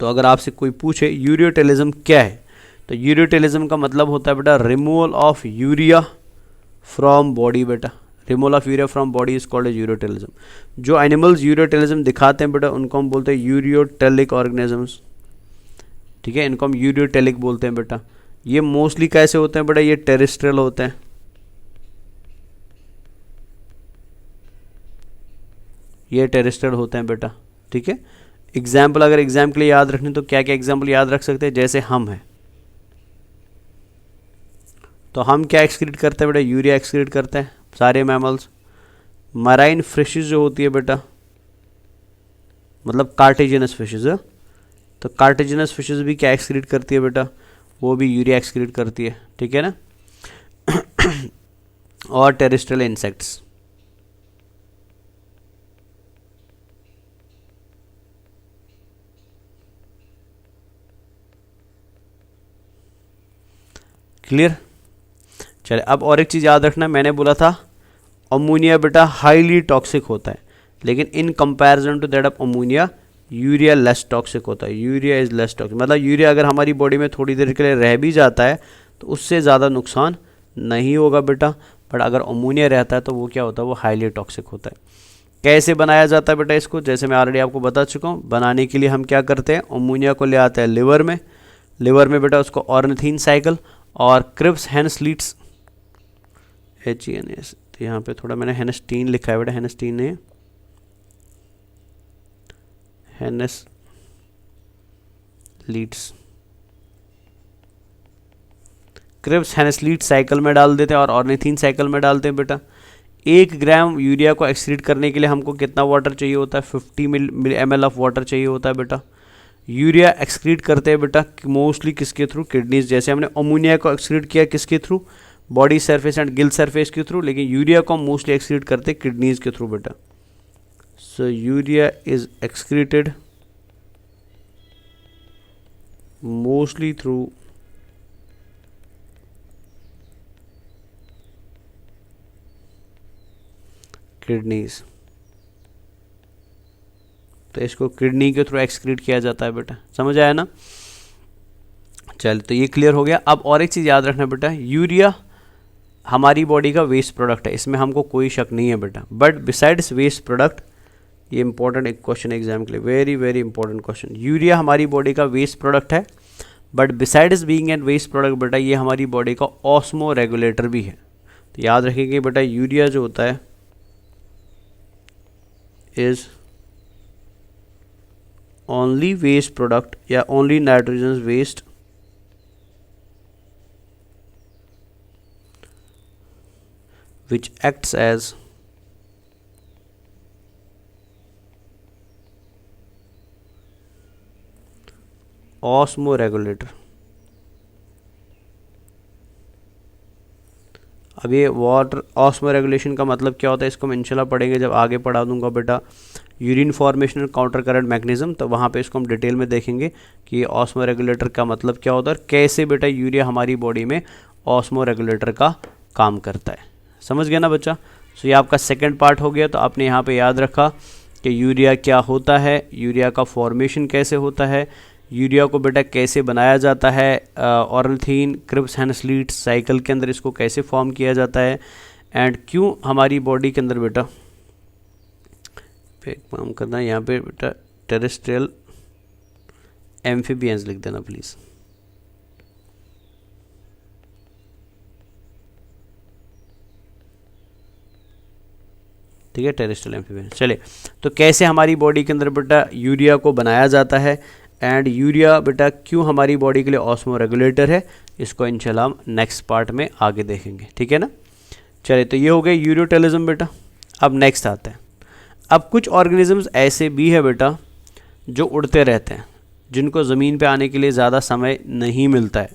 Speaker 1: तो अगर आपसे कोई पूछे यूरियोटेलिज्म क्या है, तो यूरियोटेलिज्म का मतलब होता है बेटा removal of urea from body बेटा, removal of urea from body is called as ureotelism. जो एनिमल्स यूरियोटेलिज्म दिखाते हैं बेटा उनको हम बोलते हैं यूरियोटेलिक ऑर्गेनिजम्स, ठीक है, इनको हम यूरियोटेलिक बोलते हैं बेटा। ये मोस्टली कैसे होते हैं बेटा, ये टेरेस्ट्रियल होते हैं, ये टेरेस्ट्रियल होते हैं बेटा, ठीक है। एग्जाम्पल अगर एग्जाम के लिए याद रखने तो क्या क्या एग्जाम्पल याद रख सकते हैं, जैसे हम हैं तो हम क्या एक्सक्रीट करते हैं बेटा, यूरिया एक्सक्रीट करते हैं सारे मैमल्स। मराइन फिशेज जो होती है बेटा, मतलब कार्टिजिनस फिशेज है, तो कार्टिजिनस फिशेज भी क्या एक्सक्रीट करती है बेटा, वो भी यूरिया एक्सक्रीट करती है, ठीक है ना। और टेरेस्ट्रियल इंसेक्ट्स, क्लियर। चलिए अब और एक चीज़ याद रखना, मैंने बोला था अमोनिया बेटा हाईली टॉक्सिक होता है, लेकिन in comparison to that of ammonia urea less toxic होता है, यूरिया इज़ लेस टॉक्सिक। मतलब यूरिया अगर हमारी बॉडी में थोड़ी देर के लिए रह भी जाता है तो उससे ज़्यादा नुकसान नहीं होगा बेटा, बट अगर अमोनिया रहता है तो वो क्या होता है, वो हाईली टॉक्सिक होता है। कैसे बनाया जाता है बेटा इसको, जैसे मैं ऑलरेडी आपको बता चुका हूँ। बनाने के लिए हम क्या करते हैं, अमोनिया को ले आते हैं लिवर में, लिवर में बेटा उसको ऑर्निथीन साइकिल और क्रिप्स हेनस्लीट्स HENS, तो यहाँ पे थोड़ा मैंने हेनेस्टीन लिखा है बेटा, हेनेस्टीन है, हेनेस्लीट्स, क्रिप्स हेनेस्लीट साइकिल में डाल देते हैं और ऑर्निथीन साइकिल में डालते हैं बेटा। 1 ग्राम यूरिया को एक्सक्रीट करने के लिए हमको कितना वाटर चाहिए होता है, 50 ml ऑफ वाटर चाहिए होता है बेटा। यूरिया एक्सक्रीट करते हैं बेटा मोस्टली किसके थ्रू, किडनीज। जैसे हमने अमोनिया को एक्सक्रीट किया किसके through, body surface and Gill surface के थ्रू, लेकिन यूरिया को हम मोस्टली एक्सक्रीट करते हैं किडनीज के थ्रू बेटा। So urea is excreted mostly through kidneys, तो इसको किडनी के थ्रू एक्सक्रीट किया जाता है बेटा, समझ आया ना। चल तो ये क्लियर हो गया। अब और एक चीज़ याद रखना बेटा, यूरिया हमारी बॉडी का वेस्ट प्रोडक्ट है, इसमें हमको कोई शक नहीं है बेटा, बट बिसाइड्स वेस्ट प्रोडक्ट, ये इंपॉर्टेंट एक क्वेश्चन एग्जाम के लिए, very very important question. Urea हमारी बॉडी का वेस्ट प्रोडक्ट है, but besides being an waste product बेटा ये हमारी बॉडी का ऑस्मो रेगुलेटर भी है। तो याद रखिए बेटा यूरिया जो होता है इज ओनली वेस्ट प्रोडक्ट या only nitrogen waste which acts as osmoregulator। अब ये वाटर ऑस्मोरेगुलेशन का मतलब क्या होता है, इसको मैं इंशाल्लाह पढ़ेंगे जब आगे पढ़ा दूंगा बेटा यूरिन फॉर्मेशन और काउंटर करंट मैकेनिज्म, तो वहाँ पे इसको हम डिटेल में देखेंगे कि ऑस्मोरेगुलेटर का मतलब क्या होता है और कैसे बेटा यूरिया हमारी बॉडी में ऑस्मोरेगुलेटर का काम करता है। समझ गया ना बच्चा। सो ये आपका सेकंड पार्ट हो गया। तो आपने यहाँ पे याद रखा कि यूरिया क्या होता है, यूरिया का फॉर्मेशन कैसे होता है, यूरिया को बेटा कैसे बनाया जाता है, ऑर्निथीन क्रिप्स हेनस्लीट साइकिल के अंदर इसको कैसे फॉर्म किया जाता है, एंड क्यों हमारी बॉडी के अंदर बेटा एक काम करना है यहाँ पे बेटा टेरेस्ट्रियल एम्फीबियंस लिख देना प्लीज़। ठीक है, टेरेस्ट्रियल एम्फीबियन। चलिए, तो कैसे हमारी बॉडी के अंदर बेटा यूरिया को बनाया जाता है, एंड यूरिया बेटा क्यों हमारी बॉडी के लिए ऑस्मो रेगुलेटर है, इसको इंशाल्लाह हम नेक्स्ट पार्ट में आगे देखेंगे, ठीक है ना। चलिए, तो ये हो गया यूरियोटेलिज्म बेटा। अब नेक्स्ट आता है, अब कुछ ऑर्गेनिजम्स ऐसे भी है बेटा जो उड़ते रहते हैं, जिनको ज़मीन पे आने के लिए ज़्यादा समय नहीं मिलता है।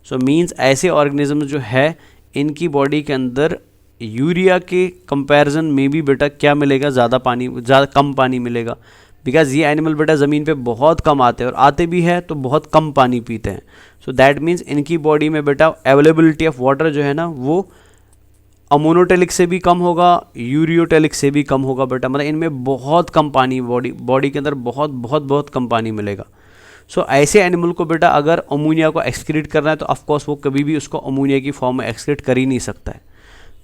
Speaker 1: सो मीन्स ऐसे ऑर्गेनिजम्स जो है इनकी बॉडी के अंदर यूरिया के कंपैरिजन में भी बेटा क्या मिलेगा, ज़्यादा कम पानी मिलेगा, बिकॉज ये एनिमल बेटा ज़मीन पे बहुत कम आते हैं, और आते भी हैं तो बहुत कम पानी पीते हैं। सो दैट मीन्स इनकी बॉडी में बेटा अवेलेबिलिटी ऑफ वाटर जो है ना वो अमोनोटेलिक से भी कम होगा, यूरियोटेलिक से भी कम होगा बेटा, मतलब इनमें बहुत कम पानी बॉडी के अंदर बहुत बहुत बहुत कम पानी मिलेगा। सो ऐसे एनिमल को बेटा अगर अमोनिया को एक्सक्रीट करना है तो ऑफकोर्स वो कभी भी उसको अमोनिया की फॉर्म में एक्सक्रीट कर ही नहीं सकता है।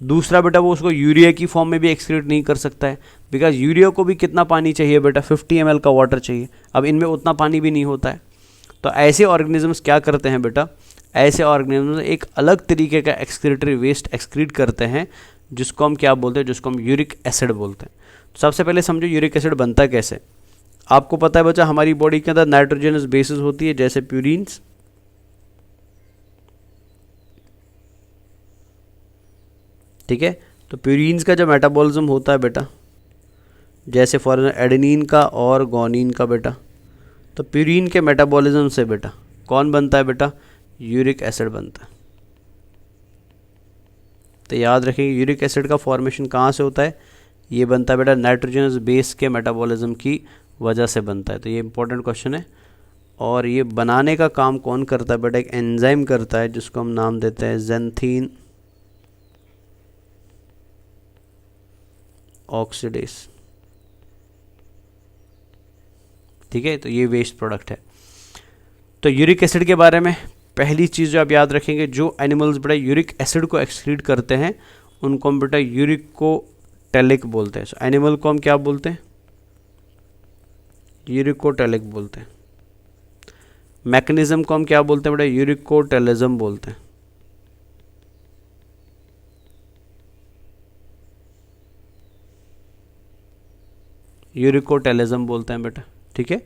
Speaker 1: दूसरा बेटा वो उसको यूरिया की फॉर्म में भी एक्सक्रीट नहीं कर सकता है, बिकॉज यूरिया को भी कितना पानी चाहिए बेटा, 50 ml का वाटर चाहिए। अब इनमें उतना पानी भी नहीं होता है। तो ऐसे ऑर्गेनिजम्स क्या करते हैं बेटा, ऐसे ऑर्गेनिजम्स एक अलग तरीके का एक्सक्रीटरी वेस्ट एक्सक्रीट करते हैं, जिसको हम क्या बोलते हैं, जिसको हम यूरिक एसिड बोलते हैं। सबसे पहले समझो यूरिक एसिड बनता कैसे। आपको पता है बच्चा हमारी बॉडी के अंदर नाइट्रोजनस बेसिस होती है, जैसे प्यूरिन्स, ठीक है। तो प्यूरिन्स का जो मेटाबॉलिज्म होता है बेटा, जैसे फॉर एडेनिन का और गोनिन का बेटा, तो प्यूरिन के मेटाबॉलिज्म से बेटा कौन बनता है बेटा, यूरिक एसिड बनता है। तो याद रखिए यूरिक एसिड का फॉर्मेशन कहाँ से होता है, ये बनता है बेटा नाइट्रोजनस बेस के मेटाबॉलिज्म की वजह से बनता है। तो ये इंपॉर्टेंट क्वेश्चन है। और ये बनाने का काम कौन करता है बेटा, एक एंजाइम करता है जिसको हम नाम देते हैं ज़ैंथीन ऑक्सीडेस, ठीक है। तो ये वेस्ट प्रोडक्ट है। तो यूरिक एसिड के बारे में पहली चीज़ जो आप याद रखेंगे, जो एनिमल्स बेटा यूरिक एसिड को एक्सक्रीट करते हैं उनको हम बेटा यूरिकोटेलिक बोलते हैं। सो एनिमल को हम क्या बोलते हैं, यूरिकोटेलिक बोलते हैं। मैकेनिज्म को हम क्या बोलते हैं बेटा, यूरिकोटेलिज्म बोलते हैं। यूरिकोटेलिज्म बोलते हैं बेटा, ठीक है।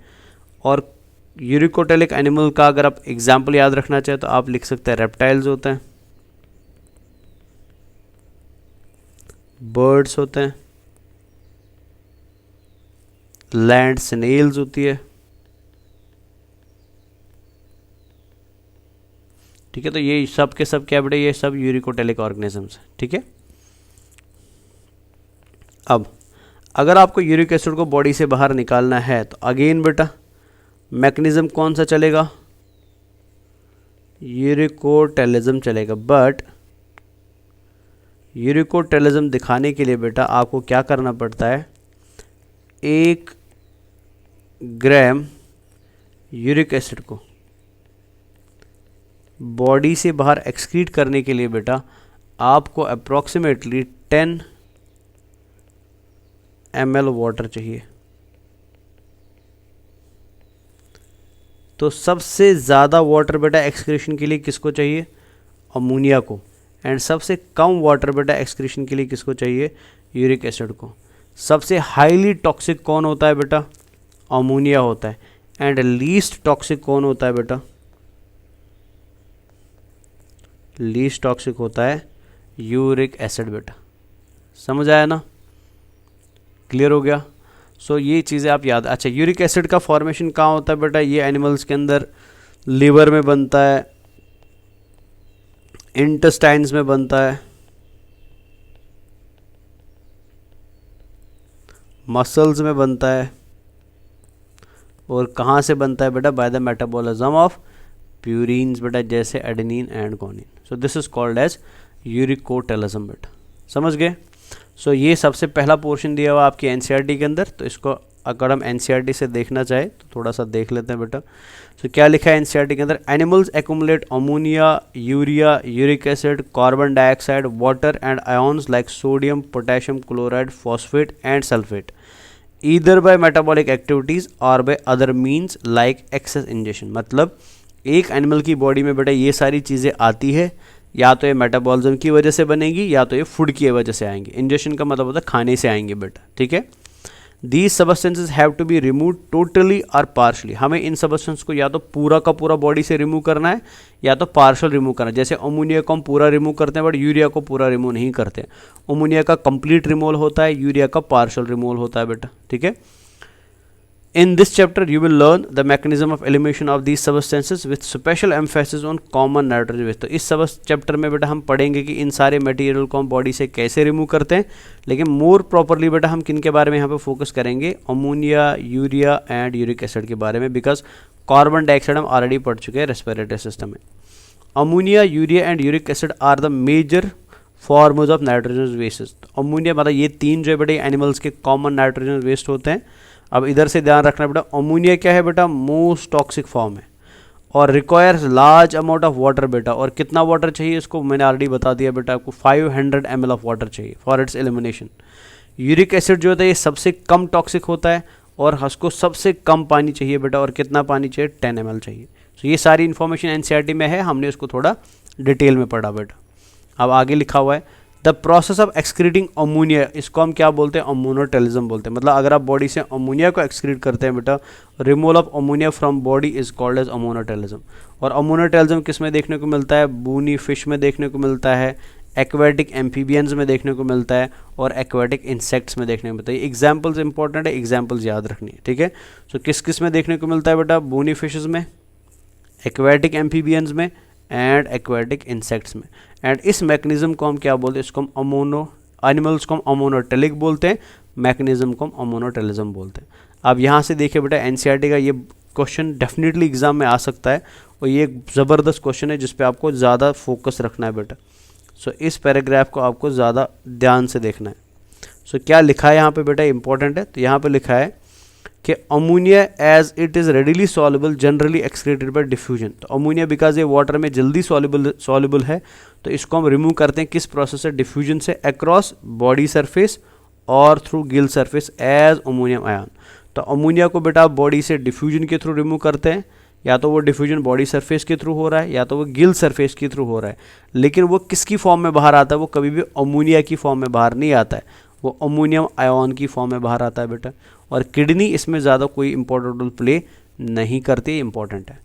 Speaker 1: और यूरिकोटेलिक एनिमल का अगर आप एग्जाम्पल याद रखना चाहें तो आप लिख सकते हैं रेप्टाइल्स होते हैं, बर्ड्स होते हैं, लैंड स्नेल्स होती है, ठीक है। तो ये सब के सब क्या बेटा, ये सब यूरिकोटेलिक ऑर्गेनिजम्स हैं, ठीक है। अब अगर आपको यूरिक एसिड को बॉडी से बाहर निकालना है तो अगेन बेटा मैकेनिज्म कौन सा चलेगा, यूरिकोटेलिज्म चलेगा। बट यूरिकोटेलिज्म दिखाने के लिए बेटा आपको क्या करना पड़ता है, 1 ग्राम यूरिक एसिड को बॉडी से बाहर एक्सक्रीट करने के लिए बेटा आपको अप्रॉक्सीमेटली 10 ml वाटर चाहिए। तो सबसे ज़्यादा वाटर बेटा एक्सक्रीशन के लिए किसको चाहिए, अमोनिया को। एंड सबसे कम वाटर बेटा एक्सक्रीशन के लिए किसको चाहिए, यूरिक एसिड को। सबसे हाईली टॉक्सिक कौन होता है बेटा, अमोनिया होता है। एंड लीस्ट टॉक्सिक कौन होता है बेटा, लीस्ट टॉक्सिक होता है यूरिक एसिड बेटा। समझ आया ना, क्लियर हो गया। सो ये चीज़ें आप याद। अच्छा, यूरिक एसिड का फॉर्मेशन कहाँ होता है बेटा, ये एनिमल्स के अंदर लिवर में बनता है, इंटेस्टाइन्स में बनता है, मसल्स में बनता है, और कहाँ से बनता है बेटा, by the metabolism of purines बेटा, जैसे adenine and guanine. So this is called as uricotelism बेटा। समझ गए। सो ये सबसे पहला पोर्शन दिया हुआ आपकी एनसीईआरटी के अंदर। तो इसको अगर हम एनसीईआरटी से देखना चाहे तो थोड़ा सा देख लेते हैं बेटा। सो क्या लिखा है एनसीईआरटी के अंदर, animals accumulate ammonia, urea, uric acid, carbon dioxide, water and ions like sodium, potassium chloride, phosphate and sulphate either by metabolic activities और by other means like excess ingestion. मतलब एक एनिमल की बॉडी में बेटा ये सारी चीज़ें आती है या तो ये मेटाबॉलिज्म की वजह से बनेगी या तो ये फूड की वजह से आएंगे। इंजेक्शन का मतलब होता है खाने से आएंगे बेटा, ठीक है। These substances have to be remove totally और पार्शली। हमें इन सबस्टेंस को या तो पूरा का पूरा बॉडी से रिमूव करना है या तो पार्शल रिमूव करना है। जैसे अमोनिया को हम पूरा रिमूव करते हैं बट यूरिया को पूरा रिमूव नहीं करते। अमोनिया का कंप्लीट रिमूवल होता है, यूरिया का पार्शल रिमूवल होता है बेटा, ठीक है। In this chapter, you will learn the mechanism of elimination of these substances with special emphasis on common nitrogen waste। तो इस सब चैप्टर में बेटा हम पढ़ेंगे कि इन सारे मटेरियल को हम बॉडी से कैसे रिमूव करते हैं, लेकिन मोर प्रॉपरली बेटा हम किन के बारे में यहाँ पे फोकस करेंगे, ammonia, urea and uric acid के बारे में, बिकॉज कार्बन डाइऑक्साइड हम ऑलरेडी पढ़ चुके हैं रेस्पिरेटरी सिस्टम में। Ammonia, urea and uric acid are the major forms of nitrogen waste. Ammonia मतलब ये तीन जो है बेटा एनिमल्स के कॉमन नाइट्रोजन वेस्ट होते हैं। अब इधर से ध्यान रखना बेटा, अमोनिया क्या है बेटा, मोस्ट टॉक्सिक फॉर्म है और requires large amount of water बेटा। और कितना वाटर चाहिए इसको मैंने ऑलरेडी बता दिया बेटा आपको, 500 ml ऑफ वाटर चाहिए for its elimination. Uric acid जो होता है ये सबसे कम टॉक्सिक होता है और उसको सबसे कम पानी चाहिए बेटा। और कितना पानी चाहिए, 10 ml चाहिए। तो ये सारी इन्फॉर्मेशन एनसीईआरटी में है, हमने उसको थोड़ा डिटेल में पढ़ा बेटा। अब आगे लिखा हुआ है the process of excreting ammonia, इसको हम क्या बोलते हैं, अमोनोटेलिज्म बोलते हैं। मतलब अगर आप बॉडी से अमोनिया को एक्सक्रीट करते हैं बेटा, removal of ammonia from body is called as ammonotelism. और अमोनोटेलिज्म किस में देखने को मिलता है, बूनी फिश में देखने को मिलता है, एक्वेटिक एम्फीबियंस में देखने को मिलता है और एक्वेटिक इंसेक्ट्स में देखने को मिलता है। एग्जाम्पल्स इंपॉर्टेंट है, एग्जाम्पल्स याद रखनी है, ठीक है। सो किस किस में देखने को मिलता है बेटा, बूनी फिशेज में, एक्वेटिक एम्फीबियंस में एंड एक्वेटिक इंसेक्ट्स में। एंड इस मैकेनिज्म को हम क्या बोलते हैं, इसको हम एनिमल्स को हम अमोनोटेलिक बोलते हैं, मैकेनिज्म को हम अमोनोटेलिज्म बोलते हैं। अब यहाँ से देखिए बेटा एनसीईआरटी का ये क्वेश्चन डेफिनेटली एग्जाम में आ सकता है और ये एक ज़बरदस्त क्वेश्चन है जिस पे आपको ज़्यादा फोकस रखना है बेटा। सो इस पैराग्राफ को आपको ज़्यादा ध्यान से देखना है। सो क्या लिखा है यहाँ पे बेटा, इंपॉर्टेंट है। तो यहाँ पे लिखा है कि ammonia as it is readily soluble generally excreted by diffusion. तो अमोनिया बिकॉज ये वाटर में जल्दी सॉल्युबल है तो इसको हम रिमूव करते हैं किस प्रोसेस से, डिफ्यूजन से, अक्रॉस बॉडी सरफेस और through gill surface as ammonium ion. तो अमोनिया को बेटा आप बॉडी से डिफ्यूजन के थ्रू रिमूव करते हैं, या तो वो डिफ्यूजन बॉडी सरफेस के थ्रू हो रहा है या तो वो गिल सरफेस के थ्रू हो रहा है, लेकिन वो किसकी फॉर्म में बाहर आता है, वो कभी भी अमोनिया की फॉर्म में बाहर नहीं आता है, वो अमोनियम आयन की फॉर्म में बाहर आता है बेटा। और किडनी इसमें ज़्यादा कोई इंपॉर्टेंट रोल प्ले नहीं करती, इंपॉर्टेंट है।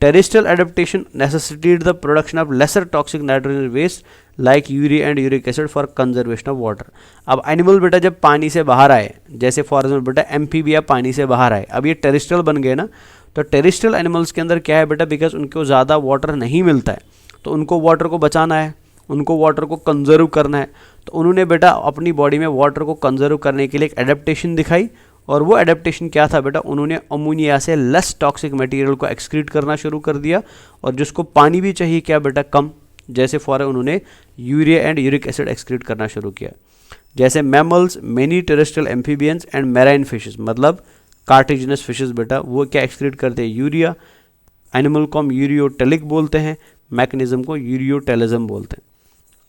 Speaker 1: Terrestrial adaptation necessitated the production of lesser toxic nitrogen waste like urea and uric acid for conservation of water. अब एनिमल बेटा जब पानी से बाहर आए, जैसे फॉर एग्जाम्पल बेटा एम्फीबिया पानी से बाहर आए, अब ये टेरेस्ट्रियल बन गए ना, तो टेरेस्ट्रियल एनिमल्स के अंदर क्या है बेटा, बिकॉज उनको ज़्यादा वाटर नहीं मिलता है तो उनको वाटर को बचाना है, उनको वाटर को कंजर्व करना है। तो उन्होंने बेटा अपनी बॉडी में वाटर को कंजर्व करने के लिए एक एडेप्टेशन दिखाई और वो एडेप्टेशन क्या था बेटा, उन्होंने अमोनिया से लेस टॉक्सिक मटेरियल को एक्सक्रीट करना शुरू कर दिया और जिसको पानी भी चाहिए क्या बेटा, कम। जैसे फॉर उन्होंने urea and uric acid excrete करना शुरू किया। जैसे mammals, many terrestrial amphibians and marine fishes, मतलब कार्टिजिनस फिशेस बेटा, वो क्या एक्सक्रीट करते हैं, यूरिया। एनिमल को हम यूरियोटेलिक बोलते हैं, मैकेनिज्म को यूरियोटेलिज्म बोलते हैं।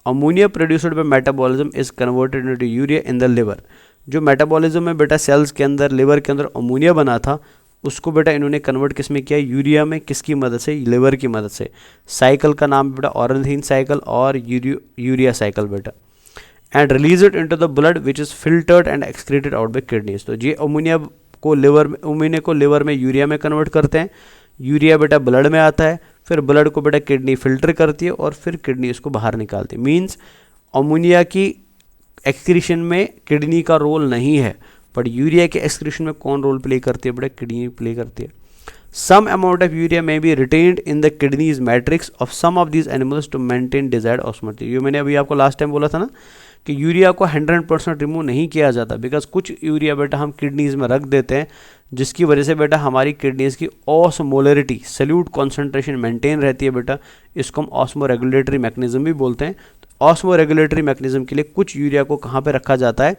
Speaker 1: Ammonia produced by metabolism is converted into urea in the liver. जो मेटाबॉलिज्म में बेटा सेल्स के अंदर, लिवर के अंदर अमोनिया बना था उसको बेटा इन्होंने कन्वर्ट किस में किया, यूरिया में। किसकी मदद से, लिवर की मदद से। साइकिल का नाम बेटा ऑरेंथीन साइकिल और यूरिया साइकिल बेटा। And release it into the blood which is filtered and excreted out by kidneys. तो ये अमोनिया को लिवर में यूरिया में कन्वर्ट करते हैं। यूरिया बेटा ब्लड में आता है, फिर ब्लड को बेटा किडनी फिल्टर करती है और फिर किडनी इसको बाहर निकालती है। मीन्स अमोनिया की एक्सक्रीशन में किडनी का रोल नहीं है, बट यूरिया के एक्सक्रीशन में कौन रोल प्ले करती है बेटा, किडनी प्ले करती है। Some amount of urea may be retained in the kidneys matrix of some of these animals to maintain desired osmosity. ये मैंने अभी आपको लास्ट टाइम बोला था ना कि यूरिया को 100% रिमूव नहीं किया जाता, बिकॉज कुछ यूरिया बेटा हम किडनीज में रख देते हैं जिसकी वजह से बेटा हमारी किडनीज की ऑस्मोलरिटी, सल्यूट कॉन्सेंट्रेशन मेंटेन रहती है बेटा। इसको हम ऑस्मो रेगुलेटरी मैकेनिज्म भी बोलते हैं। ऑस्मो रेगुलेटरी मैकेनिज्म के लिए कुछ यूरिया को कहाँ पे रखा जाता है,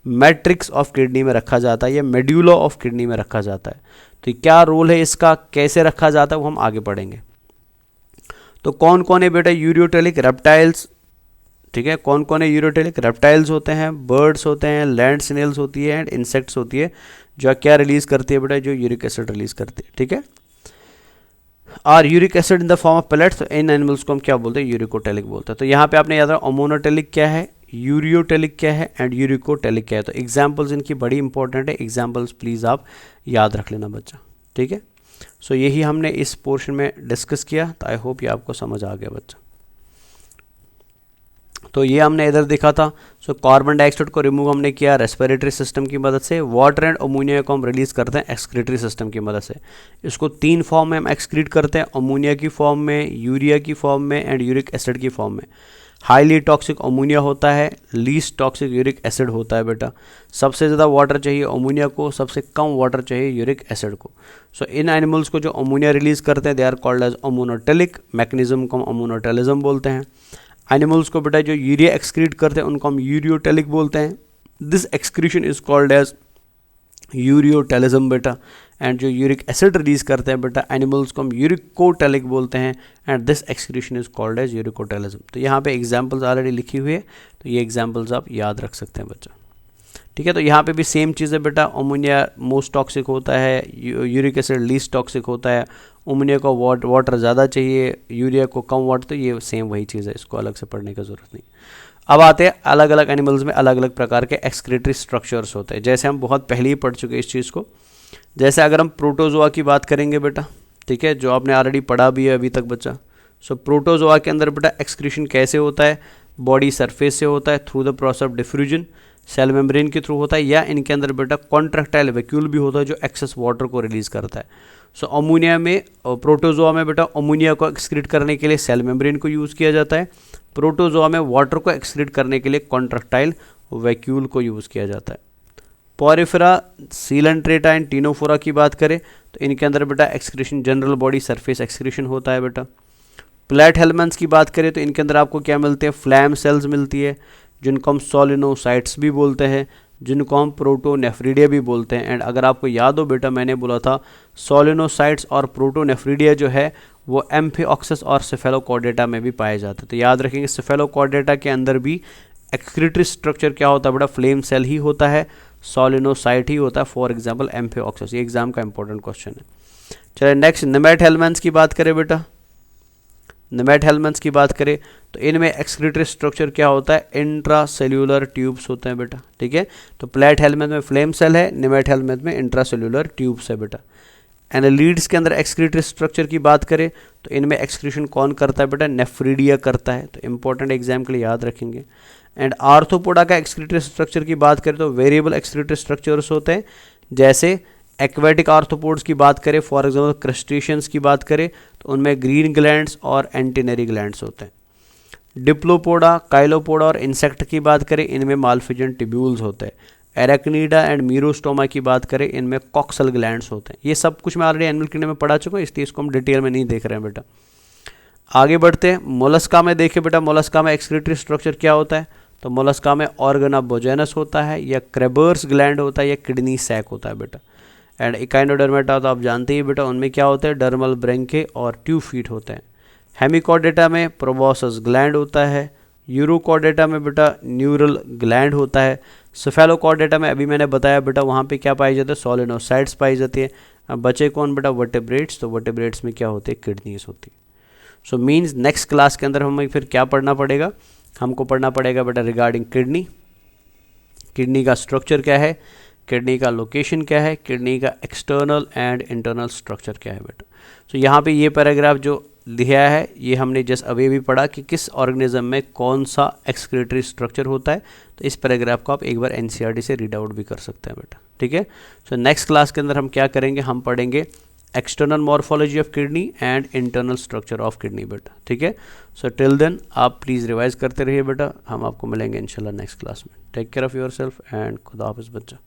Speaker 1: मैट्रिक्स ऑफ किडनी में रखा जाता है या मेड्यूला ऑफ किडनी में रखा जाता है। तो क्या रोल है इसका, कैसे रखा जाता है, वो हम आगे पढ़ेंगे। तो कौन कौन है बेटा यूरियोटेलिक, रेप्टाइल्स, ठीक है। कौन कौन है यूरियोटेलिक, रेप्टाइल्स होते हैं, बर्ड्स होते हैं, लैंड स्नेल्स होती है एंड इंसेक्ट्स होती है, जो क्या रिलीज करती है बेटा, जो यूरिक एसिड रिलीज करती है, ठीक है। और uric acid in the form of pellets, तो इन एनिमल्स को हम क्या बोलते हैं, यूरिकोटेलिक बोलते हैं। तो यहाँ पे आपने याद रखा अमोनोटेलिक क्या है, यूरियोटेलिक क्या है एंड यूरिकोटेलिक क्या है। तो एग्जाम्पल्स इनकी बड़ी इंपॉर्टेंट है, एग्जाम्पल्स प्लीज़ आप याद रख लेना बच्चा, ठीक है। सो यही हमने इस पोर्शन में डिस्कस किया, तो आई होप ये आपको समझ आ गया बच्चा। तो ये हमने इधर देखा था। सो कार्बन डाइऑक्साइड को रिमूव हमने किया रेस्पिरेटरी सिस्टम की मदद से, वाटर एंड अमोनिया को हम रिलीज करते हैं एक्सक्रीटरी सिस्टम की मदद से। इसको 3 फॉर्म में हम एक्सक्रीट करते हैं, अमोनिया की फॉर्म में, यूरिया की फॉर्म में एंड यूरिक एसिड की फॉर्म में। हाईली टॉक्सिक अमोनिया होता है, लीस्ट टॉक्सिक यूरिक एसिड होता है बेटा। सबसे ज़्यादा वाटर चाहिए अमोनिया को, सबसे कम वाटर चाहिए यूरिक एसिड को। सो इन एनिमल्स को जो अमोनिया रिलीज करते हैं they are called as ammonotelic, mechanism को हम अमोनोटेलिज्म बोलते हैं। एनिमल्स को बेटा जो यूरिया एक्सक्रीट करते हैं उनको हम यूरियोटेलिक बोलते हैं। This excretion is called as ureotelism बेटा। एंड जो यूरिक एसिड रिलीज करते हैं बेटा एनिमल्स को हम यूरिकोटेलिक बोलते हैं and this excretion is called as uricotelism. तो यहाँ पे एग्जांपल्स ऑलरेडी लिखी हुई है, तो ये एग्जांपल्स आप याद रख सकते हैं बच्चा, ठीक है। तो यहाँ पे भी सेम चीज़ है बेटा, अमोनिया मोस्ट टॉक्सिक होता है, यूरिक एसिड लीस्ट टॉक्सिक होता है, अमोनिया को वाटर ज़्यादा चाहिए, यूरिया को कम वाटर, तो ये सेम वही चीज़ है, इसको अलग से पढ़ने की ज़रूरत नहीं। अब आते हैं अलग अलग एनिमल्स में अलग अलग प्रकार के एक्सक्रीटरी स्ट्रक्चर्स होते हैं, जैसे हम बहुत पहले ही पढ़ चुके हैं इस चीज़ को। जैसे अगर हम प्रोटोजोआ की बात करेंगे बेटा, ठीक है, जो आपने ऑलरेडी पढ़ा भी है अभी तक बच्चा। सो प्रोटोजोआ के अंदर बेटा एक्सक्रीशन कैसे होता है, बॉडी सरफेस से होता है, through the process of diffusion, cell membrane के थ्रू होता है, या इनके अंदर बेटा कॉन्ट्रैक्टाइल वैक्यूल भी होता है जो एक्सेस वाटर को रिलीज करता है। सो अमोनिया में, प्रोटोजोआ में बेटा अमोनिया को एक्सक्रीट करने के लिए सेल मेम्ब्रेन को यूज़ किया जाता है, प्रोटोजोआ में वाटर को एक्सक्रीट करने के लिए कॉन्ट्रैक्टाइल वैक्यूल को यूज़ किया जाता है। पोरिफेरा, सीलेंट्रेटा एंड टीनोफोरा की बात करें तो इनके अंदर बेटा excretion general body surface excretion होता है बेटा। प्लेट हेलमेंट्स की बात करें तो इनके अंदर आपको क्या मिलते हैं, फ्लैम सेल्स मिलती है, जिनको हम सोलिनोसाइट्स भी बोलते हैं, जिनको हम प्रोटोनेफ्रिडिया भी बोलते हैं। एंड अगर आपको याद हो बेटा, मैंने बोला था सोलिनोसाइट्स और प्रोटोनेफ्रिडिया जो है वो एम्फिऑक्सस और सेफेलोकॉर्डेटा में भी पाए जाते हैं। तो याद रखेंगे सेफेलोकॉर्डेटा के अंदर भी एक्सक्रीटरी स्ट्रक्चर क्या होता है बेटा, फ्लेम सेल ही होता है, सोलिनोसाइट ही होता है, फॉर एग्जाम्पल एम्फिऑक्सस। ये एग्जाम का इंपॉर्टेंट क्वेश्चन है। चलिए नेक्स्ट निमेट हेलमेंट्स की बात करें बेटा, निमेट हेलमेंट्स की बात करें तो इनमें एक्सक्रीटरी स्ट्रक्चर क्या होता है, इंट्रासेल्यूलर ट्यूब्स होते हैं बेटा, ठीक है। तो प्लेट हेलमेंट में फ्लेम सेल है, निमेट हेलमेंट में इंट्रासेल्यूलर ट्यूब्स है बेटा। एनालीड्स के अंदर एक्सक्रीटरी स्ट्रक्चर की बात करें तो इनमें एक्सक्रीशन कौन करता है बेटा, नेफ्रीडिया करता है। तो इंपॉर्टेंट एग्जाम के लिए याद रखेंगे। एंड आर्थ्रोपोडा का एक्सक्रीटरी स्ट्रक्चर की बात करें तो वेरिएबल एक्सक्रीटरी स्ट्रक्चर्स होते हैं, जैसे एक्वेटिक आर्थ्रोपोड्स की बात करें, फॉर एग्जांपल क्रस्टेशियंस की बात करें तो उनमें ग्रीन ग्लैंड्स और एंटीनरी ग्लैंड्स होते हैं। डिप्लोपोडा, काइलोपोडा और इंसेक्ट की बात करें इनमें मालफिजन टिब्यूल्स होते हैं। एरेक्निडा एंड मीरोस्टोमा की बात करें इनमें कॉक्सल ग्लैंड्स होते हैं। ये सब कुछ मैं ऑलरेडी एनिमल किंगडम में पढ़ा चुका हूँ, इसलिए इसको हम डिटेल में नहीं देख रहे हैं बेटा। आगे बढ़ते हैं, मोलस्का में देखें बेटा, मोलस्का में एक्सक्रीटरी स्ट्रक्चर क्या होता है, तो मोलस्का में ऑर्गन ऑफ बोजेनस होता है, या क्रेबर्स ग्लैंड होता है, या किडनी सैक होता है बेटा। एंड इकाइनोडर्मेटा तो आप जानते ही बेटा, उनमें क्या होता है, डर्मल ब्रेंके और ट्यूब फीट होते हैं। हेमिकॉर्डेटा में प्रोबोसस ग्लैंड होता है, यूरोकॉर्डेटा में बेटा न्यूरल ग्लैंड होता है, सेफेलोकॉर्डेटा में अभी मैंने बताया बेटा वहाँ पे क्या पाई जाती है, सोलिनोसाइट्स पाई जाती है। अब बचे कौन बेटा, वर्टेब्रेट्स। तो वर्टेब्रेट्स में क्या होते हैं, किडनीज होती है। सो मीन्स नेक्स्ट क्लास के अंदर हमें फिर क्या पढ़ना पड़ेगा, हमको पढ़ना पड़ेगा बेटा रिगार्डिंग किडनी, किडनी का स्ट्रक्चर क्या है, किडनी का लोकेशन क्या है, किडनी का एक्सटर्नल एंड इंटरनल स्ट्रक्चर क्या है बेटा। सो यहाँ पे ये पैराग्राफ जो लिखा है ये हमने जस्ट अभी भी पढ़ा कि किस ऑर्गेनिज्म में कौन सा एक्सक्रीटरी स्ट्रक्चर होता है। तो इस पैराग्राफ को आप एक बार एनसीईआरटी से रीड आउट भी कर सकते हैं बेटा, ठीक है। सो नेक्स्ट क्लास के अंदर हम क्या करेंगे, हम पढ़ेंगे external morphology of kidney and internal structure of kidney बेटा, ठीक है। सो टिल देन आप प्लीज़ रिवाइज करते रहिए बेटा, हम आपको मिलेंगे इंशाल्लाह नेक्स्ट क्लास में। Take care of yourself and खुदा हाफिज़ बच्चा।